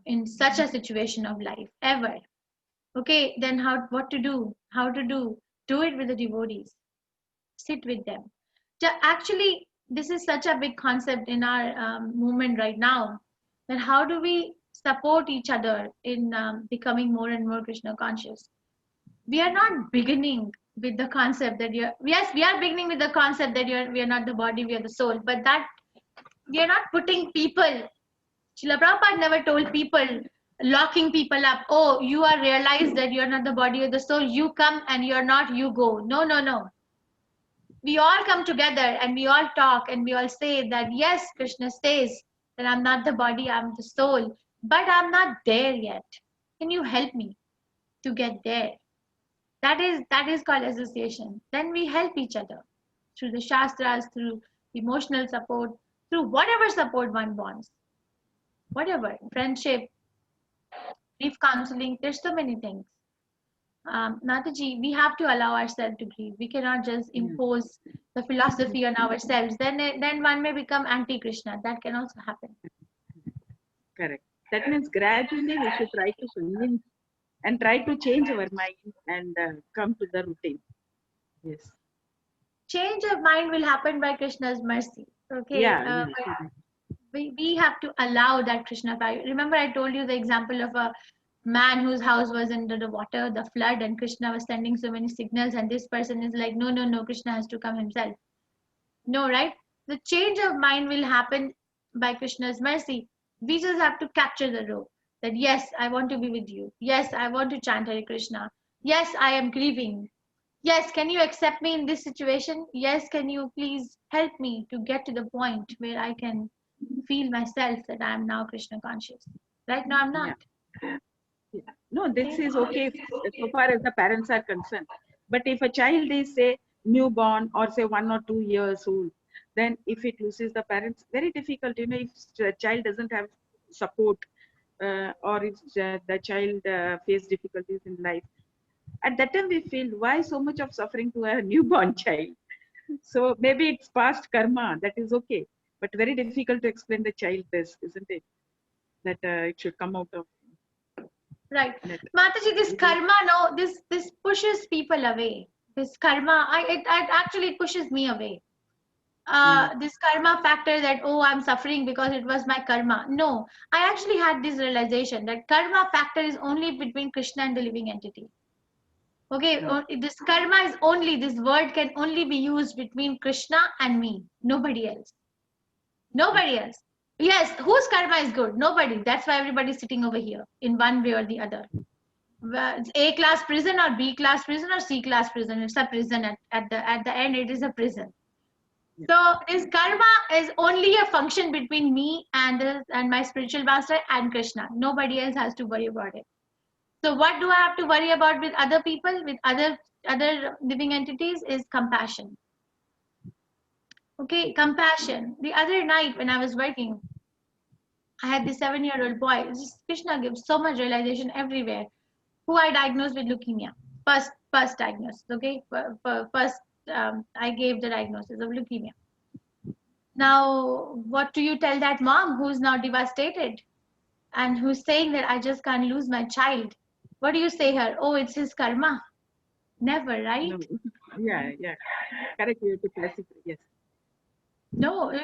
in such a situation of life, ever. Okay, then what to do? How to do? Do it with the devotees. Sit with them. Actually, this is such a big concept in our movement right now. That how do we support each other in becoming more and more Krishna conscious? We are not beginning with the concept that we are beginning with the concept that we are not the body, we are the soul, but that we are not putting people. Srila Prabhupada never told people, locking people up, oh, you are realized that you are not the body or the soul, you come and you are not, you go. No. We all come together and we all talk and we all say that, yes, Krishna says that I'm not the body, I'm the soul, but I'm not there yet. Can you help me to get there? That is called association. Then we help each other through the shastras, through emotional support, through whatever support one wants. Whatever, friendship, grief counseling, there's so many things. Mataji, we have to allow ourselves to grieve. We cannot just impose the philosophy on ourselves. Then one may become anti-Krishna. That can also happen. Correct. That means gradually we should try to convince and try to change our mind and come to the routine. Yes. Change of mind will happen by Krishna's mercy. Okay. Yeah. We have to allow that Krishna power. Remember, I told you the example of a man whose house was under the water, the flood, and Krishna was sending so many signals, and this person is like, no, Krishna has to come himself. No, right? The change of mind will happen by Krishna's mercy. We just have to capture the rope. That yes, I want to be with you. Yes, I want to chant Hare Krishna. Yes, I am grieving. Yes, can you accept me in this situation? Yes, can you please help me to get to the point where I can feel myself that I am now Krishna conscious. Right now I'm not. Yeah. No, this is okay so far as the parents are concerned. But if a child is, say, newborn or say 1 or 2 years old, then if it loses the parents, very difficult. If the child doesn't have support or if the child face difficulties in life, at that time we feel, why so much of suffering to a newborn child? So maybe it's past karma, that is okay. But very difficult to explain the child this, isn't it? That it should come out of. Right. Mataji, this karma, no, this pushes people away. This karma, it actually pushes me away. This karma factor that, oh, I'm suffering because it was my karma. No, I actually had this realization that karma factor is only between Krishna and the living entity. Okay, this karma is only, this word can only be used between Krishna and me, nobody else. Nobody else. Yes, whose karma is good? Nobody. That's why everybody's sitting over here in one way or the other. It's A class prison or B class prison or C class prison. It's a prison at the end. It is a prison. So this karma is only a function between me and my spiritual master and Krishna. Nobody else has to worry about it. So what do I have to worry about with other people, with other living entities, is compassion. Okay, compassion. The other night when I was working, I had this 7-year-old boy. Krishna gives so much realization everywhere. Who I diagnosed with leukemia. First diagnosis. Okay, first I gave the diagnosis of leukemia. Now, what do you tell that mom who's now devastated and who's saying that I just can't lose my child? What do you say her? Oh, it's his karma. Never, right? No. Yeah. Correct. You have to classify. Yes. No, we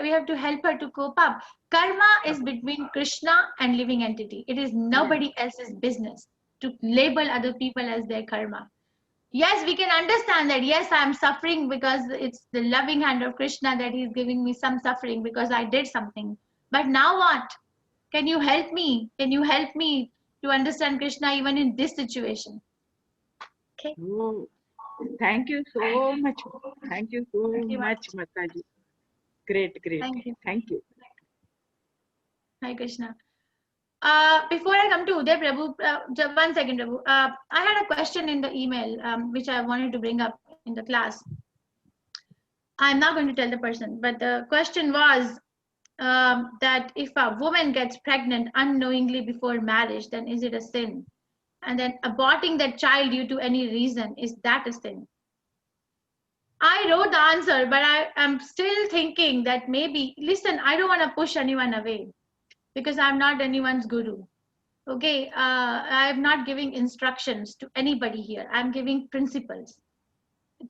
have to help her to cope up. Karma is between Krishna and living entity. It is nobody else's business to label other people as their karma. Yes, we can understand that. Yes, I'm suffering because it's the loving hand of Krishna that he's giving me some suffering because I did something. But now what? Can you help me? Can you help me to understand Krishna even in this situation? Okay. Oh, thank you so much. Thank you so Thank you, much, Mataji. Great, great. Thank you. Thank you. Hare Krishna. Before I come to Uday Prabhu, just 1 second, Prabhu. I had a question in the email which I wanted to bring up in the class. I'm not going to tell the person, but the question was that if a woman gets pregnant unknowingly before marriage, then is it a sin? And then aborting that child due to any reason, is that a sin? I wrote the answer, but I am still thinking that maybe, listen, I don't want to push anyone away because I'm not anyone's guru. Okay, I'm not giving instructions to anybody here. I'm giving principles.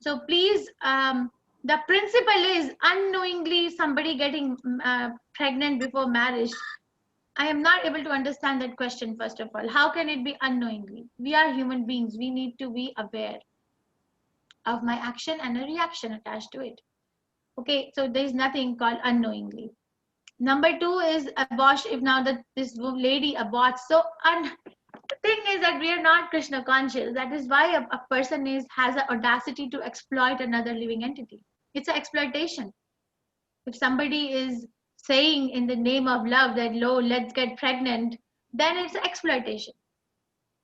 So please, the principle is unknowingly somebody getting pregnant before marriage. I am not able to understand that question, first of all. How can it be unknowingly? We are human beings. We need to be aware of my action and a reaction attached to it. Okay, so there is nothing called unknowingly. Number 2 is abortion. If now that this lady aborts, so the thing is that we are not Krishna conscious. That is why a person has the audacity to exploit another living entity. It's an exploitation. If somebody is saying in the name of love that, "Lo, let's get pregnant," then it's exploitation.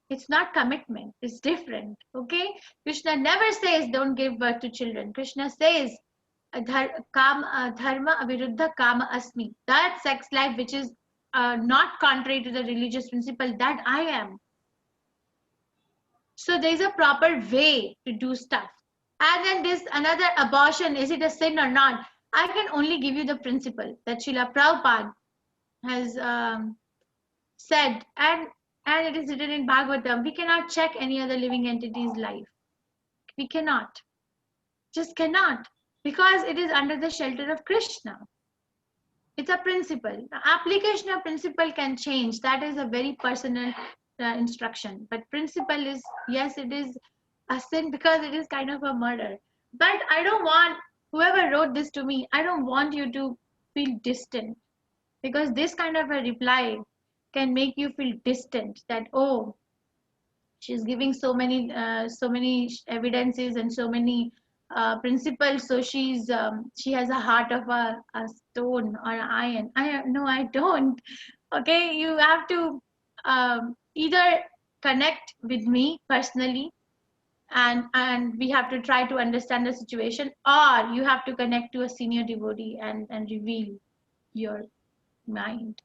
It's not commitment. It's different. Okay? Krishna never says don't give birth to children. Krishna says dharma aviruddha kama asmi. That sex life which is not contrary to the religious principle, that I am. So there's a proper way to do stuff. And then this another abortion, is it a sin or not? I can only give you the principle that Srila Prabhupada has said, and it is written in Bhagavatam. We cannot check any other living entity's life. We cannot. Just cannot. Because it is under the shelter of Krishna. It's a principle. The application of principle can change. That is a very personal instruction. But principle is, yes, it is a sin because it is kind of a murder. But I don't want, whoever wrote this to me, I don't want you to feel distant. Because this kind of a reply can make you feel distant that, oh, she's giving so many evidences and so many principles, so she has a heart of a stone or an iron. No, I don't. Okay, you have to either connect with me personally and we have to try to understand the situation, or you have to connect to a senior devotee and reveal your mind,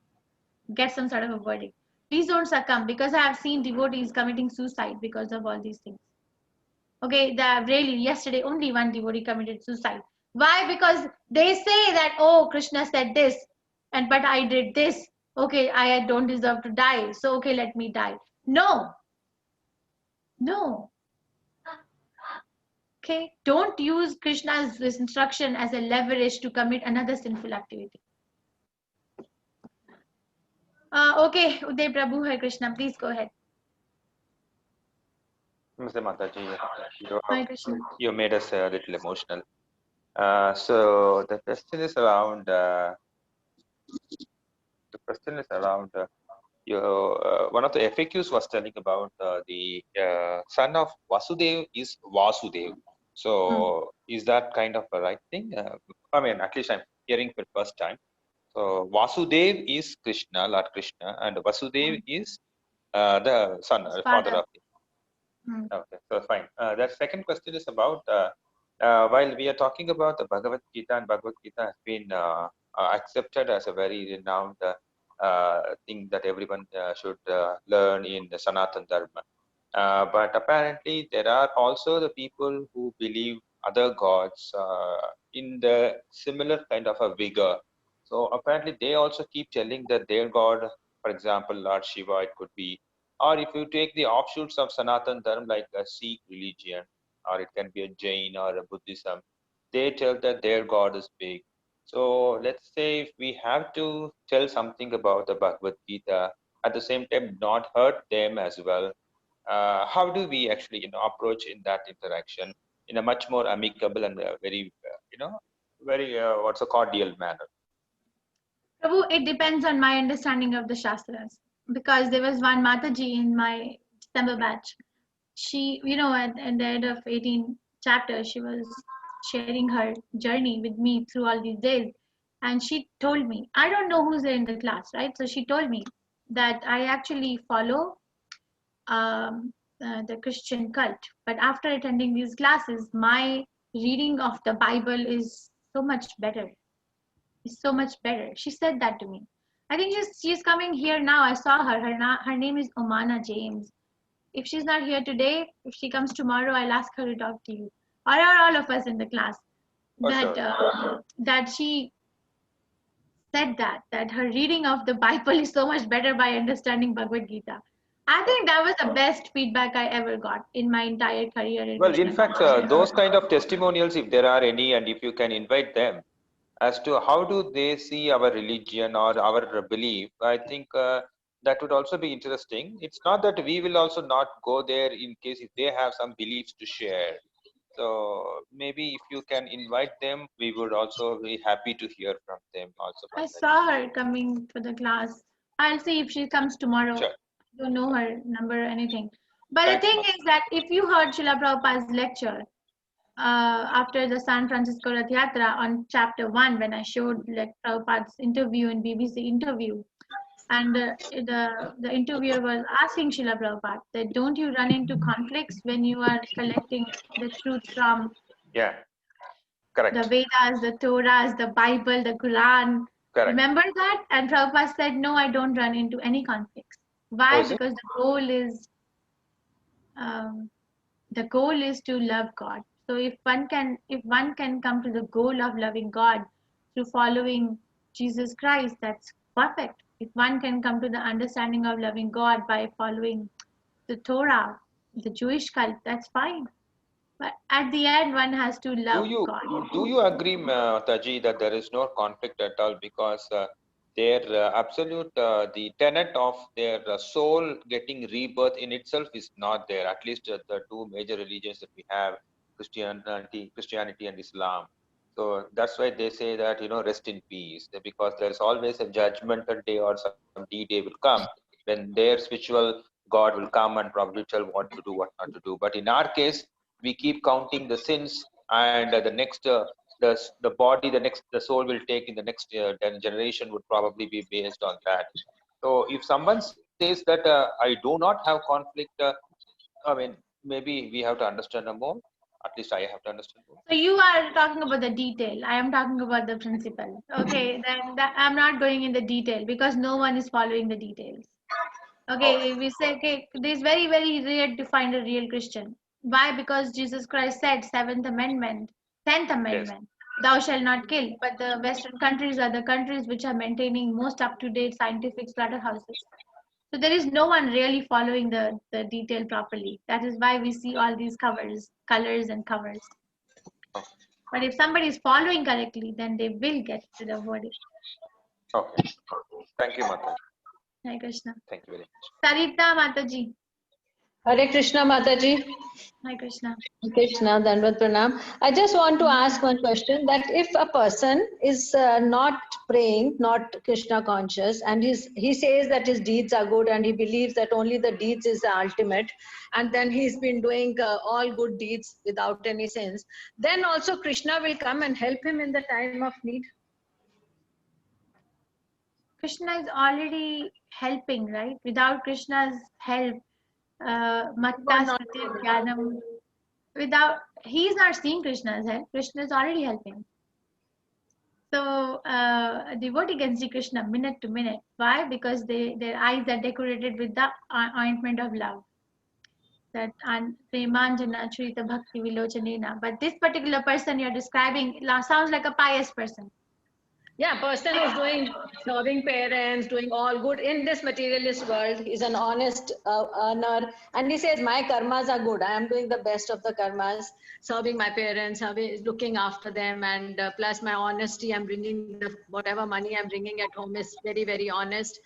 get some sort of a verdict. Please don't succumb, because I have seen devotees committing suicide because of all these things. Okay, really yesterday only one devotee committed suicide. Why? Because they say that, oh, Krishna said this, but I did this. Okay, I don't deserve to die. So okay, let me die. No. Okay, don't use Krishna's instruction as a leverage to commit another sinful activity. Okay, Uday Prabhu, Hare Krishna, please go ahead. Mr. Mataji, Hare Krishna. you made us a little emotional. So the question is around one of the FAQs was telling about the son of Vasudev is Vasudev. So is that kind of a right thing? I mean, at least I'm hearing for the first time. So Vasudev is Krishna, Lord Krishna, and Vasudev is the son, father of him. Okay, so fine. The second question is about while we are talking about the Bhagavad Gita, and Bhagavad Gita has been accepted as a very renowned thing that everyone should learn in the Sanatana Dharma. But apparently there are also the people who believe other gods in the similar kind of a vigor. So apparently they also keep telling that their god, for example, Lord Shiva, it could be, or if you take the offshoots of Sanatana Dharma like a Sikh religion, or it can be a Jain or a Buddhism, they tell that their god is big. So let's say if we have to tell something about the Bhagavad Gita, at the same time not hurt them as well, how do we actually approach in that interaction in a much more amicable and very very what's a cordial manner? Prabhu, it depends on my understanding of the Shastras. Because there was one Mataji in my December batch. She, at the end of 18 chapters, she was sharing her journey with me through all these days. And she told me, I don't know who's there in the class, right? So she told me that I actually follow the Christian cult. But after attending these classes, my reading of the Bible is so much better. It's so much better. She said that to me. I think she's coming here now. I saw her. Her name is Omana James. If she's not here today, if she comes tomorrow, I'll ask her to talk to you. Or all of us in the class. That she said that her reading of the Bible is so much better by understanding Bhagavad Gita. I think that was the best feedback I ever got in my entire career. Well, in fact, those kind of testimonials, if there are any, and if you can invite them as to how do they see our religion or our belief, I think that would also be interesting. It's not that we will also not go there in case if they have some beliefs to share. So maybe if you can invite them, we would also be happy to hear from them also. I saw her coming for the class. I'll see if she comes tomorrow. Sure. I don't know her number or anything. But the thing is that if you heard Srila Prabhupada's lecture after the San Francisco Rath Yatra on chapter 1, when I showed Prabhupada's interview in BBC interview, and the interviewer was asking Srila Prabhupada that don't you run into conflicts when you are collecting the truth from correct. the Vedas, the Torahs, the Bible, the Quran? Correct. Remember that? And Prabhupada said, no, I don't run into any conflicts. Why? Because the goal is to love God. So if one can come to the goal of loving God through following Jesus Christ, that's perfect. If one can come to the understanding of loving God by following the Torah, the Jewish cult, that's fine. But at the end, one has to love God. Do you agree, Taji, that there is no conflict at all because their absolute, the tenet of their soul getting rebirth in itself is not there, at least the two major religions that we have, Christianity and Islam. So that's why they say that, rest in peace, because there's always a judgmental day or some D-Day will come when their spiritual God will come and probably tell what to do, what not to do. But in our case, we keep counting the sins and the next, the body, the soul will take in the next generation would probably be based on that. So if someone says that I do not have conflict, I mean, maybe we have to understand more. At least I have to understand more. So you are talking about the detail. I am talking about the principle. Okay, then I'm not going in the detail because no one is following the details. Okay, we say, okay, it is very, very rare to find a real Christian. Why? Because Jesus Christ said 7th Amendment, 10th Amendment, thou shalt not kill. But the Western countries are the countries which are maintaining most up-to-date scientific slaughterhouses. So there is no one really following the detail properly. That is why we see all these colors and covers. But if somebody is following correctly, then they will get to the verdict. Okay. Thank you, Mataji. Hare Krishna. Thank you very much. Sarita Mataji. Hare Krishna, Mataji. Hare Krishna. Krishna, Dandavat Pranam. I just want to ask one question, that if a person is not praying, not Krishna conscious, and he says that his deeds are good and he believes that only the deeds is the ultimate, and then he's been doing all good deeds without any sins, then also Krishna will come and help him in the time of need? Krishna is already helping, right? Without Krishna's help, he's not seeing Krishna's help. Krishna is already helping. So a devotee can see Krishna minute to minute. Why? Because their eyes are decorated with the ointment of love. That Premanjana Charita Bhakti Vilochanena. But this particular person you're describing sounds like a pious person. Yeah, person who's doing, serving parents, doing all good in this materialist world. He's an honest earner, and he says, my karmas are good. I am doing the best of the karmas, serving my parents, looking after them, and plus my honesty, I'm bringing whatever money I'm bringing at home is very, very honest.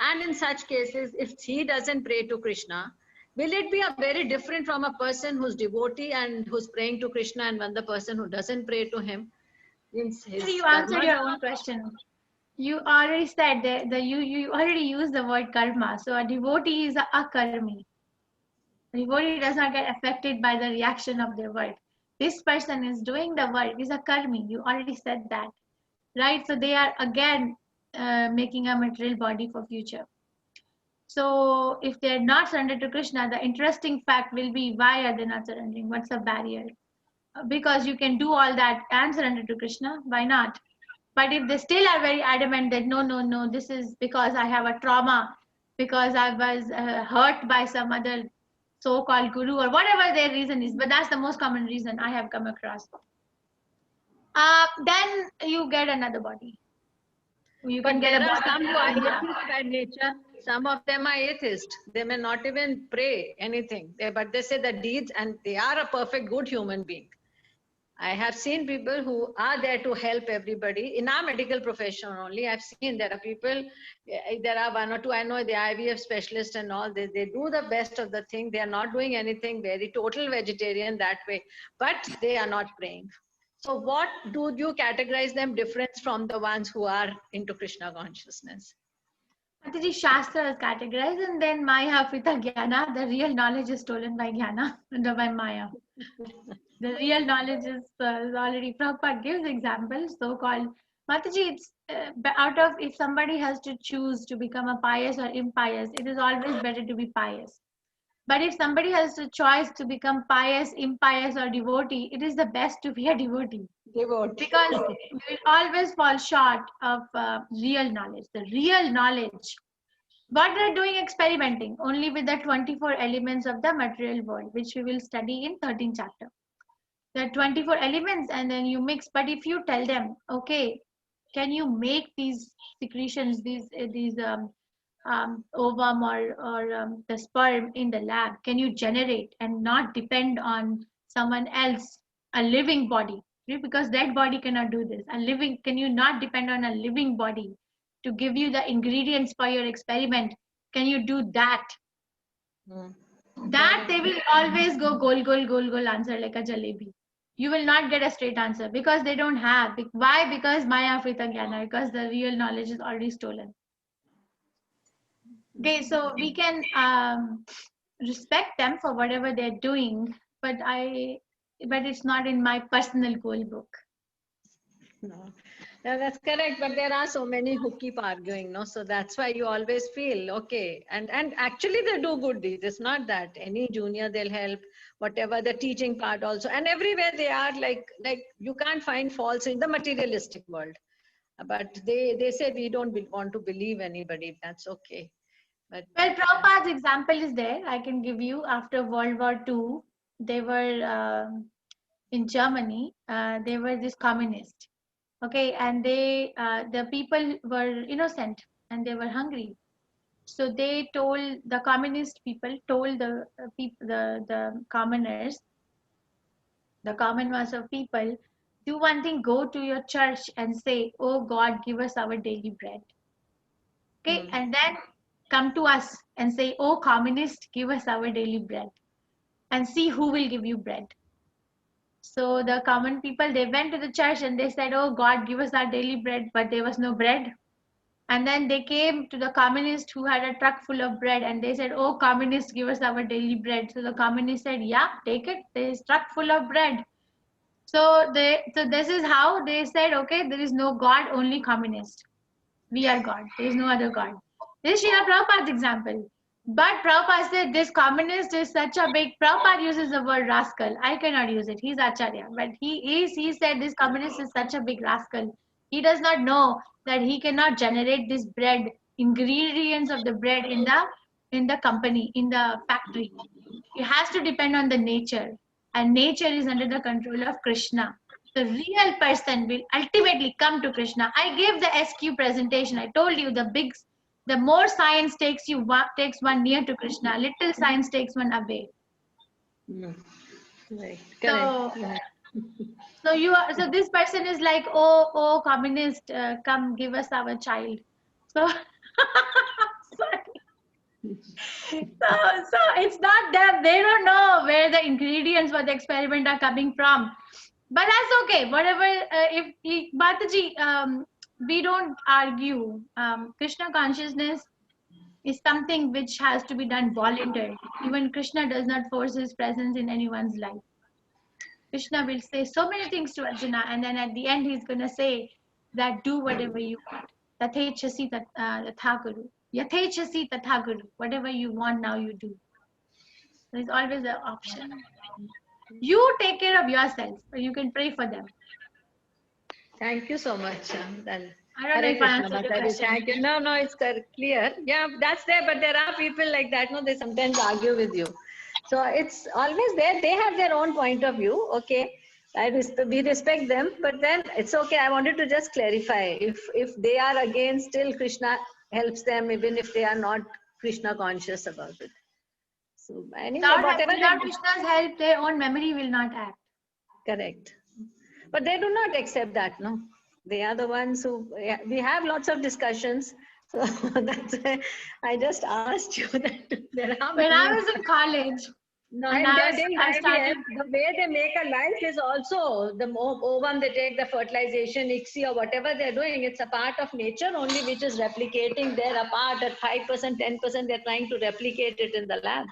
And in such cases, if he doesn't pray to Krishna, will it be a very different from a person who's devotee and who's praying to Krishna, and one the person who doesn't pray to him? Means his So you karma answered your own question. You already said that you already used the word karma. So a devotee is a akarmi. A devotee does not get affected by the reaction of their work. This person is doing the work, is a karmi. You already said that, right? So they are again making a material body for future. So if they're not surrendered to Krishna, the interesting fact will be, why are they not surrendering? What's the barrier? Because you can do all that and surrender to Krishna. Why not? But if they still are very adamant that no, this is because I have a trauma, because I was hurt by some other so-called guru or whatever their reason is, but that's the most common reason I have come across. Then you get another body. You but can get there a are body. some who are atheist by nature. Some of them are atheist. They may not even pray anything, but they say the deeds, and they are a perfect good human being. I have seen people who are there to help everybody in our medical profession only. I've seen there are people, there are one or two, I know the IVF specialists and all, they do the best of the thing. They are not doing anything, very total vegetarian that way, but they are not praying. So what do you categorize them difference from the ones who are into Krishna consciousness? Mataji, Shastra is categorized, and then Maya, Pita, Jnana. The real knowledge is stolen by Jnana, by Maya. The real knowledge is already, Prabhupada gives examples, so-called. Mataji, it's out of, if somebody has to choose to become a pious or impious, it is always better to be pious. But if somebody has a choice to become pious, impious, or devotee, it is the best to be a devotee. Because you will always fall short of real knowledge. The real knowledge. What they're doing, experimenting only with the 24 elements of the material world, which we will study in 13th chapter. There are 24 elements, and then you mix. But if you tell them, okay, can you make these secretions, these ovum or the sperm in the lab? Can you generate and not depend on someone else, a living body? Because that body cannot do this. A living, can you not depend on a living body to give you the ingredients for your experiment? Can you do that? That they will always go gol answer like a jalebi. You will not get a straight answer because they don't have. Why? Because Maya Frita Jnana, because the real knowledge is already stolen. Okay, so we can respect them for whatever they're doing, but it's not in my personal goal book. No. Yeah, that's correct, but there are so many who keep arguing, no? So that's why you always feel, okay. And actually they do good deeds. It's not that any junior they'll help, whatever, the teaching part also. And everywhere they are like you can't find faults in the materialistic world. But they say we don't want to believe anybody. That's okay. But, well, Prabhupada's example is there. I can give you. After World War II, they were in Germany. They were this communist. Okay, and the people were innocent and they were hungry. So they told the communist people, told the people, the commoners, the common mass of people, do one thing: go to your church and say, "Oh God, give us our daily bread." Okay, and then come to us and say, "Oh communist, give us our daily bread," and see who will give you bread. So the common people, they went to the church and they said, "Oh God, give us our daily bread," but there was no bread. And then they came to the communist who had a truck full of bread and they said, "Oh communist, give us our daily bread." So the communist said, "Yeah, take it. There is truck full of bread." So this is how they said, okay, there is no God, only communist. We are God. There is no other God. This is Srila Prabhupada's example. But Prabhupada said this communist is such a big, Prabhupada uses the word rascal. I cannot use it. He's Acharya. But he said this communist is such a big rascal. He does not know that he cannot generate this bread, ingredients of the bread in the company, in the factory. It has to depend on the nature. And nature is under the control of Krishna. The real person will ultimately come to Krishna. I gave the SQ presentation. I told you the more science takes one near to Krishna, little science takes one away. Right. So this person is like, oh communist, come give us our child. So sorry. So it's not them. They don't know where the ingredients for the experiment are coming from. But that's okay. Whatever, Mataji, we don't argue. Krishna consciousness is something which has to be done voluntarily. Even Krishna does not force his presence in anyone's life. Krishna will say so many things to Arjuna, and then at the end he's going to say that do whatever you want. Tathechasi tathaguru. Yathechasi tathaguru. Whatever you want now you do. There's always an option. You take care of yourself, or you can pray for them. Thank you so much. I don't know if I answered your question. Thank you. No, it's clear. Yeah, that's there, but there are people like that. No, they sometimes argue with you. So it's always there. They have their own point of view. Okay, we respect them, but then it's okay. I wanted to just clarify. If they are against, still Krishna helps them, even if they are not Krishna conscious about it. So anyway, without Krishna's help, their own memory will not act. Correct. But they do not accept that, no. They are the ones who, we have lots of discussions. So that's why I just asked you that there are. When I was in college, no, and the way they make a life is also the ovum they take, the fertilization, ICSI or whatever they're doing. It's a part of nature only which is replicating there. A part at 5%, 10%, they're trying to replicate it in the lab.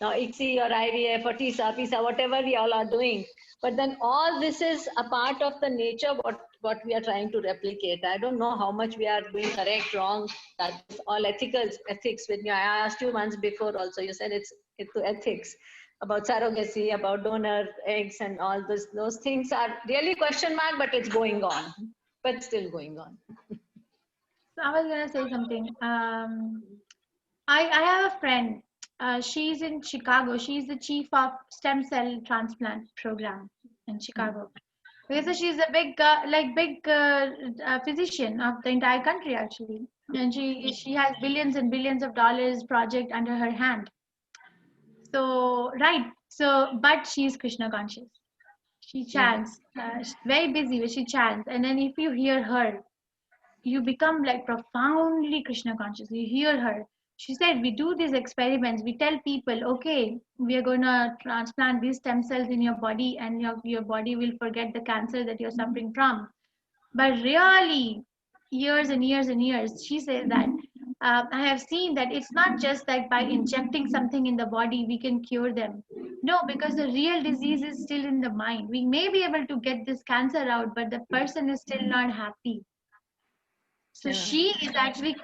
Now ICSI or IVF or TISA, PISA, whatever we all are doing. But then all this is a part of the nature what we are trying to replicate. I don't know how much we are doing correct, wrong. That's all ethics. When I asked you once before also, you said it's to ethics about surrogacy, about donor eggs and all those things are really question mark, but it's going on, but still going on. So I was going to say something. I have a friend. She's in Chicago. She's the chief of stem cell transplant program in Chicago. Because she's a big physician of the entire country actually, and she has billions and billions of dollars project under her hand. So but she's Krishna conscious. She chants. She's very busy, but she chants. And then if you hear her, you become like profoundly Krishna conscious. You hear her. She said, we do these experiments. We tell people, okay, we are going to transplant these stem cells in your body and your body will forget the cancer that you're suffering from. But really, years and years and years, she says that I have seen that it's not just like by injecting something in the body, we can cure them. No, because the real disease is still in the mind. We may be able to get this cancer out, but the person is still not happy. So she is actually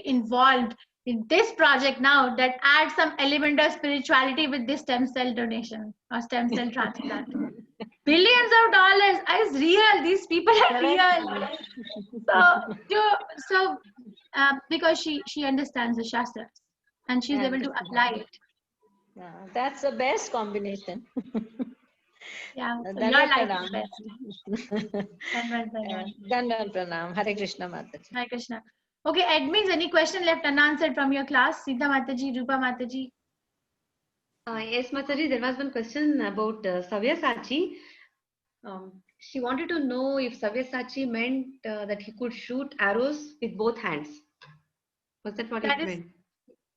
involved in this project now that adds some element of spirituality with this stem cell donation or stem cell transplant. Billions of dollars is real. These people are real. So because she understands the Shastras and she's able to apply it. Yeah, that's the best combination. Yeah, so your life is best. Dandan Pranam. Hare Krishna Mataji. Hare Krishna. Okay, admins, any question left unanswered from your class? Sita Mataji, Rupa Mataji. Yes, Mataji, there was one question about Sabyasachi. She wanted to know if Sabyasachi meant that he could shoot arrows with both hands. Was that what it meant?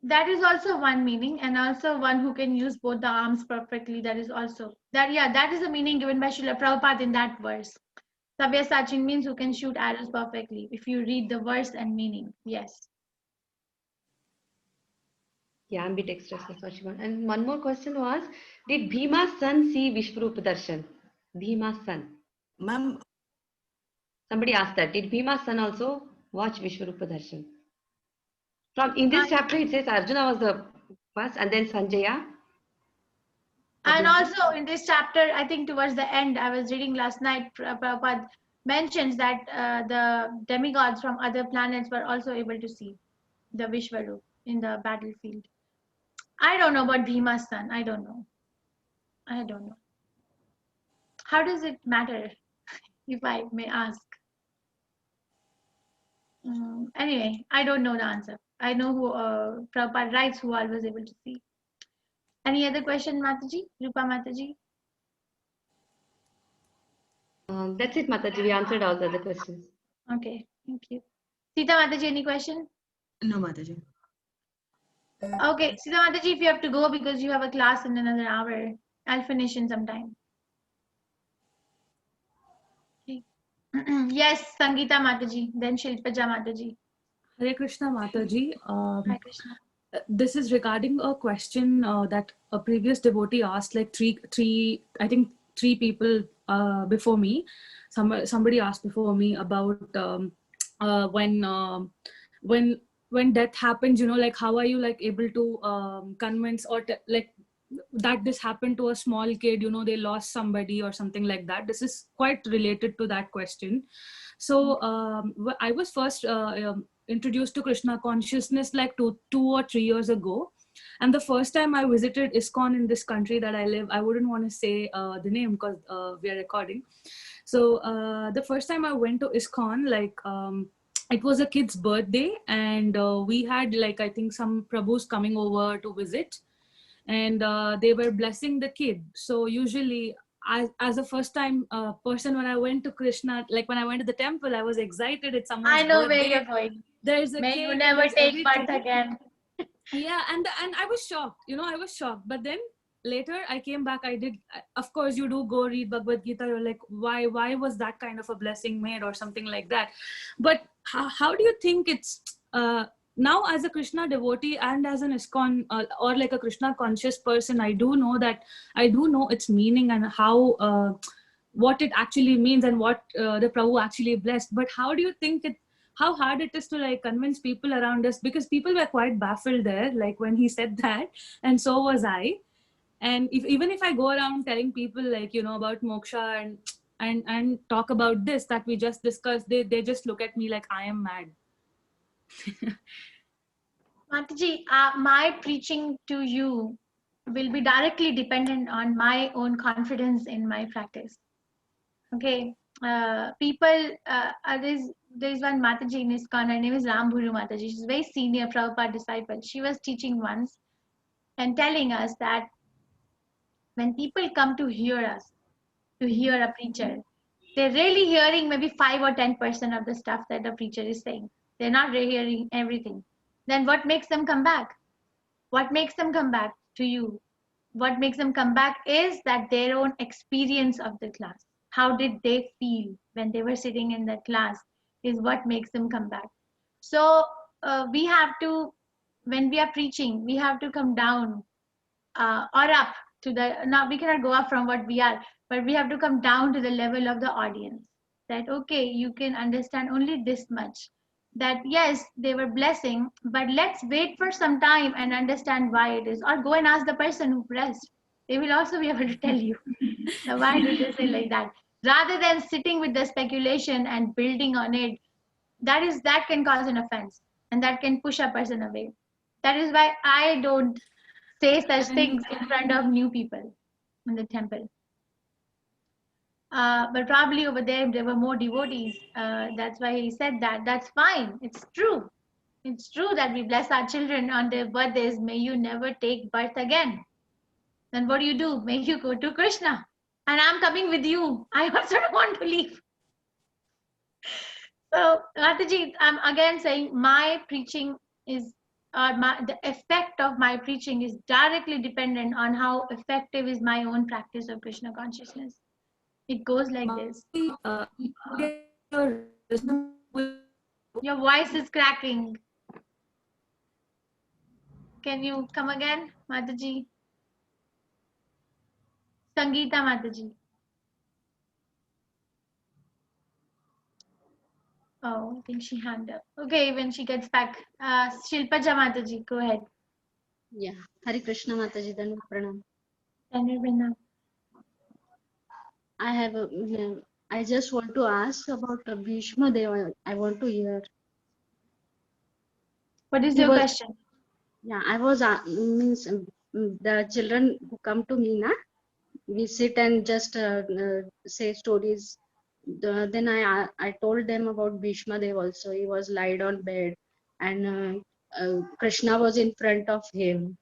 That is also one meaning, and also one who can use both the arms perfectly. That is also that. Yeah, that is the meaning given by Srila Prabhupada in that verse. Sabyasachi means who can shoot arrows perfectly. If you read the verse and meaning, yes. Yeah, ambidextrous. That's what she wanted. And one more question was: did Bhima's son see Vishwarupa Darshan? Bhima's son. Ma'am. Somebody asked that. Did Bhima's son also watch Vishwarupa Darshan? In this chapter, it says Arjuna was the first, and then Sanjaya. And also in this chapter, I think towards the end, I was reading last night, Prabhupada mentions that the demigods from other planets were also able to see the Vishwarup in the battlefield. I don't know about Bhima's son. I don't know. How does it matter, if I may ask? Anyway, I don't know the answer. I know who Prabhupada writes who I was able to see. Any other question, Mataji? Rupa Mataji? That's it, Mataji. We answered all the other questions. Okay, thank you. Sita Mataji, any question? No, Mataji. Okay, Sita Mataji, if you have to go because you have a class in another hour, I'll finish in some time. Okay. Yes, Sangeeta Mataji, then Shilpaja Mataji. Hare Krishna Mataji. Hare Krishna. This is regarding a question that a previous devotee asked, like three people before me. Somebody asked before me about when death happens, like how are you like able to convince or like that this happened to a small kid, they lost somebody or something like that. This is quite related to that question. So I was first introduced to Krishna consciousness like two or 3 years ago. And the first time I visited ISKCON in this country that I live, I wouldn't want to say the name because we are recording. So the first time I went to ISKCON, like it was a kid's birthday, and we had like, I think some Prabhus coming over to visit, and they were blessing the kid. So usually as a first time person, when I went to Krishna, like when I went to the temple, I was excited. It's someone's I know birthday. where you're going. There's a May cake. you never there's take birth everything. again. Yeah, and I was shocked. I was shocked. But then later I came back. I did. Of course, you do go read Bhagavad Gita. You're like, why was that kind of a blessing made or something like that? But how do you think it's now as a Krishna devotee and as an ISKCON or like a Krishna conscious person, I do know its meaning and how what it actually means and what the Prabhu actually blessed. But how do you think how hard it is to like convince people around us, because people were quite baffled there, like when he said that, and so was I. And even if I go around telling people like, about moksha and talk about this that we just discussed, they just look at me like I am mad. Mataji, my preaching to you will be directly dependent on my own confidence in my practice. Okay, people, there's one Mataji in ISKCON, her name is Rambhuru Mataji. She's a very senior Prabhupada disciple. She was teaching once and telling us that when people come to hear us, to hear a preacher, they're really hearing maybe 5 or 10% of the stuff that the preacher is saying. They're not really hearing everything. Then what makes them come back? What makes them come back to you? What makes them come back is that their own experience of the class. How did they feel when they were sitting in that class is what makes them come back. So we have to, when we are preaching, we have to come down or up to the, now we cannot go up from what we are, but we have to come down to the level of the audience. That, okay, you can understand only this much. That yes, they were blessing, but let's wait for some time and understand why it is. Or go and ask the person who blessed. They will also be able to tell you why did they say like that. Rather than sitting with the speculation and building on it, that can cause an offense and that can push a person away. That is why I don't say such things in front of new people in the temple. But probably over there were more devotees. That's why he said that. That's fine. It's true. It's true that we bless our children on their birthdays. May you never take birth again. Then what do? May you go to Krishna. And I'm coming with you. I also don't want to leave. So, Mataji, I'm again saying my preaching is, the effect of my preaching is directly dependent on how effective is my own practice of Krishna consciousness. It goes like this. Your voice is cracking. Can you come again, Mataji? Sangeeta Mataji. Oh, I think she hung up. Okay, when she gets back. Shilpaja Mataji, go ahead. Yeah, Hare Krishna Mataji, Dandavat Pranam. Dandavat Pranam. I just want to ask about Bhishma Deva. I want to hear. What is your question? Yeah, I was the children who come to me, we sit and just say stories. Then I told them about Bhishma Deva also. He was lied on bed, and Krishna was in front of him.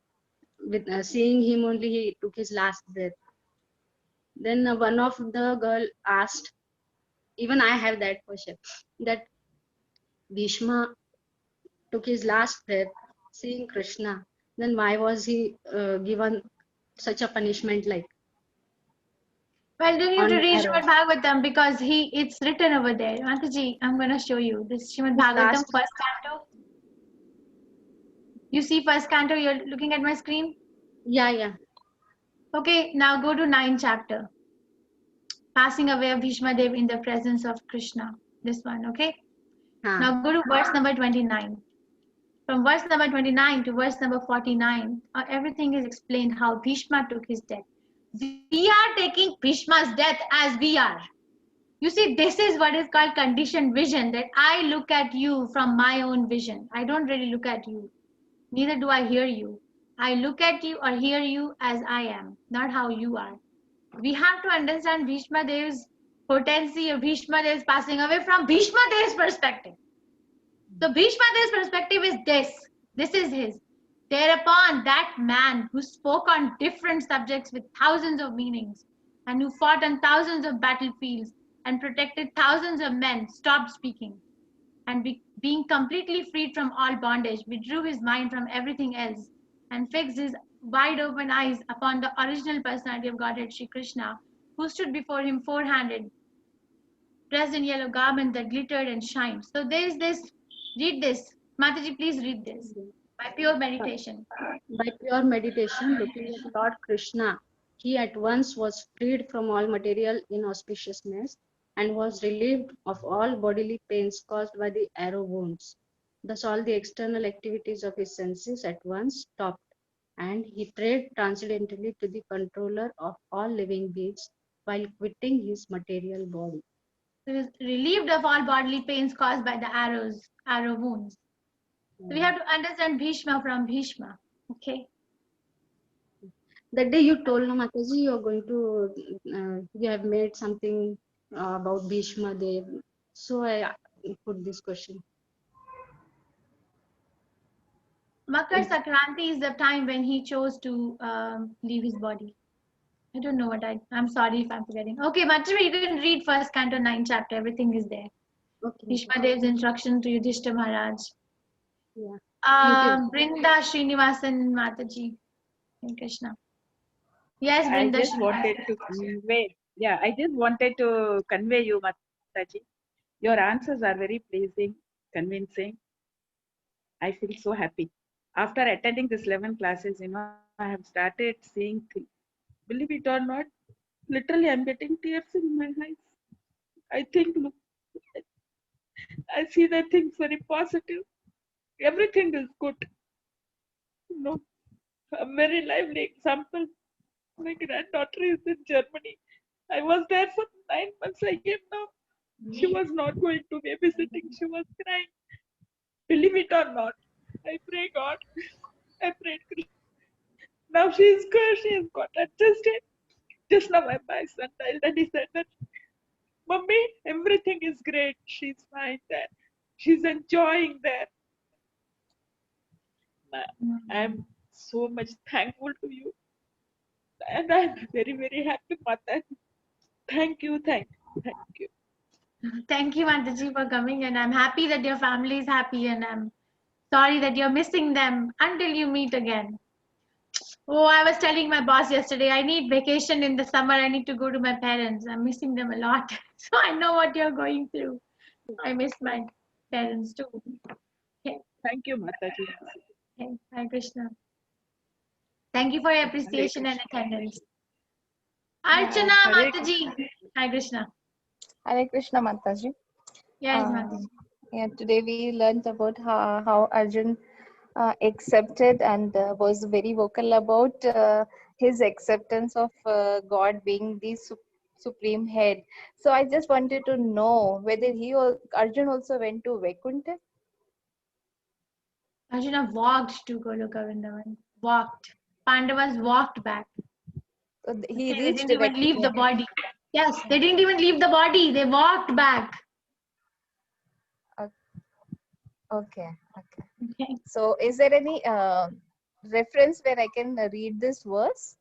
With seeing him only, he took his last breath. Then one of the girl asked, even I have that question, that Bhishma took his last breath seeing Krishna, then why was he given such a punishment like Well, do you on to read arrows? Srimad Bhagavatam because it's written over there. Mataji, I'm going to show you this Srimad His Bhagavatam last, first canto. You see first canto, you're looking at my screen? yeah. Okay, now go to 9th chapter. Passing away of Bhishma Dev in the presence of Krishna. This one, okay? Now go to verse number 29. From verse number 29 to verse number 49, everything is explained how Bhishma took his death. We are taking Bhishma's death as we are. You see, this is what is called conditioned vision, that I look at you from my own vision. I don't really look at you. Neither do I hear you. I look at you or hear you as I am, not how you are. We have to understand Bhishma Dev's potency of Bhishma Dev's passing away from Bhishma Dev's perspective. So Bhishma Dev's perspective is this. This is his. Thereupon that man who spoke on different subjects with thousands of meanings and who fought on thousands of battlefields and protected thousands of men stopped speaking, and being completely freed from all bondage, withdrew his mind from everything else and fixed his wide open eyes upon the original personality of Godhead Sri Krishna, who stood before him four-handed, dressed in yellow garment that glittered and shined. So there is this, read this. Mataji, please read this. By pure meditation. By pure meditation, looking at Lord Krishna, he at once was freed from all material inauspiciousness and was relieved of all bodily pains caused by the arrow wounds. Thus all the external activities of his senses at once stopped, and he prayed transcendently to the controller of all living beings while quitting his material body. He was relieved of all bodily pains caused by the arrow wounds. So we have to understand Bhishma from Bhishma. Okay. That day you told Mataji you are going to, you have made something about Bhishma Dev. So I put this question. Makar Sankranti is the time when he chose to leave his body. I don't know what I'm sorry if I'm forgetting. Okay, Mataji, you can read first canto 9th chapter. Everything is there. Okay. Bhishma Dev's instruction to Yudhishthira Maharaj. Yeah. Thank you. Brinda Srinivasan Mataji. Krishna. Yes, I Brinda just wanted to convey. Yeah, I just wanted to convey you, Mataji. Your answers are very pleasing, convincing. I feel so happy. After attending this 11 classes, I have started seeing things. Believe it or not, literally I'm getting tears in my eyes. I think, look, I see the things very positive. Everything is good. A very lively example. My granddaughter is in Germany. I was there for 9 months. I came now. She was not going to babysitting. She was crying. Believe it or not, I pray God. I prayed Krishna. Now she is good. She has got adjusted. Just now my son died and he said that, Mummy, everything is great. She's fine there. She's enjoying there. I'm so much thankful to you. And I'm very, very happy, Mata. Thank you. Thank you. Thank you, Mataji, for coming. And I'm happy that your family is happy. And I'm sorry that you're missing them until you meet again. Oh, I was telling my boss yesterday, I need vacation in the summer. I need to go to my parents. I'm missing them a lot. So I know what you're going through. I miss my parents too. Okay. Thank you, Mataji. Okay. Hare Krishna. Thank you for your appreciation and attendance. Archana Mataji. Hare Krishna. Hare Krishna Mataji. Yes, Mataji. Yeah, today we learned about how Arjun accepted and was very vocal about his acceptance of God being the supreme head. So I just wanted to know whether Arjun also went to Vaikuntha. Arjuna walked to Goloka Vrindavan. Walked. Pandavas walked back. So he They reached didn't even leave the body. Yes, they didn't even leave the body. They walked back. Okay. So is there any reference where I can read this verse?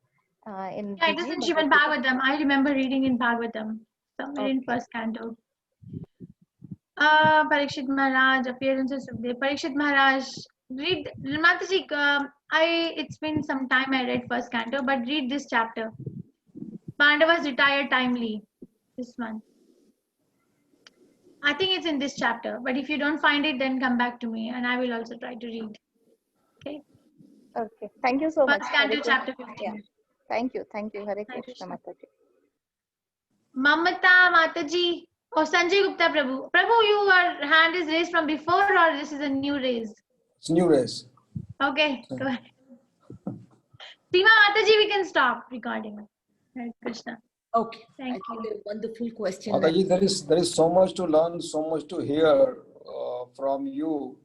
In Yeah, it is in Srimad Bhagavatam. I remember reading in Bhagavatam, somewhere in first canto. Parikshit Maharaj, appearances of the Parikshit Maharaj. Read, Mataji, it's been some time I read first canto, but read this chapter. Pandavas retired timely. This one. I think it's in this chapter, but if you don't find it, then come back to me and I will also try to read. Okay. Okay. Thank you so much. First canto, Hare chapter Krishna. 15. Yeah. Thank you. Thank you. Hare Hare Krishna, Krishna. Mataji. Mamata Mataji. Oh, Sanjay Gupta Prabhu. Prabhu, your hand is raised from before or this is a new raise? It's new race. Okay, go ahead. Seema Mataji, we can stop recording. Hare Krishna. Okay. Thank I you. think a wonderful question. Mataji, there is so much to learn, so much to hear from you.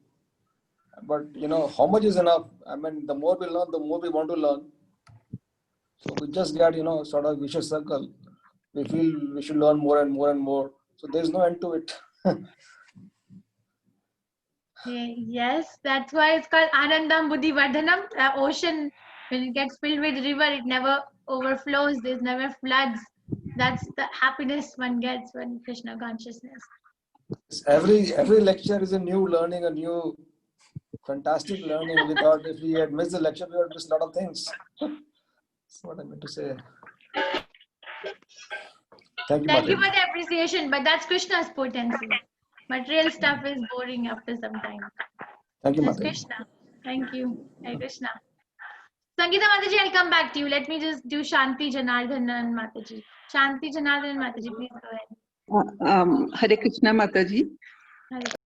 But you know, how much is enough? I mean, the more we learn, the more we want to learn. So we just get, you know, sort of vicious circle. We feel we should learn more and more and more. So there's no end to it. Yes, that's why it's called Anandam Buddhi Vardhanam. Ocean, when it gets filled with river, it never overflows. There's never floods. That's the happiness one gets when Krishna consciousness. Every lecture is a new learning, a new fantastic learning. We thought if we had missed the lecture, we would miss a lot of things. That's what I meant to say. Thank you, Thank you Mataji. for the appreciation, but that's Krishna's potency. Material stuff is boring after some time. Thank you, That's Mataji. Krishna. Thank you. Hare Krishna. Sangeeta Mataji, I'll come back to you. Let me just do Shanti Janardhanan Mataji. Shanti Janardhanan Mataji, please go ahead. Hare Krishna, Mataji. Hare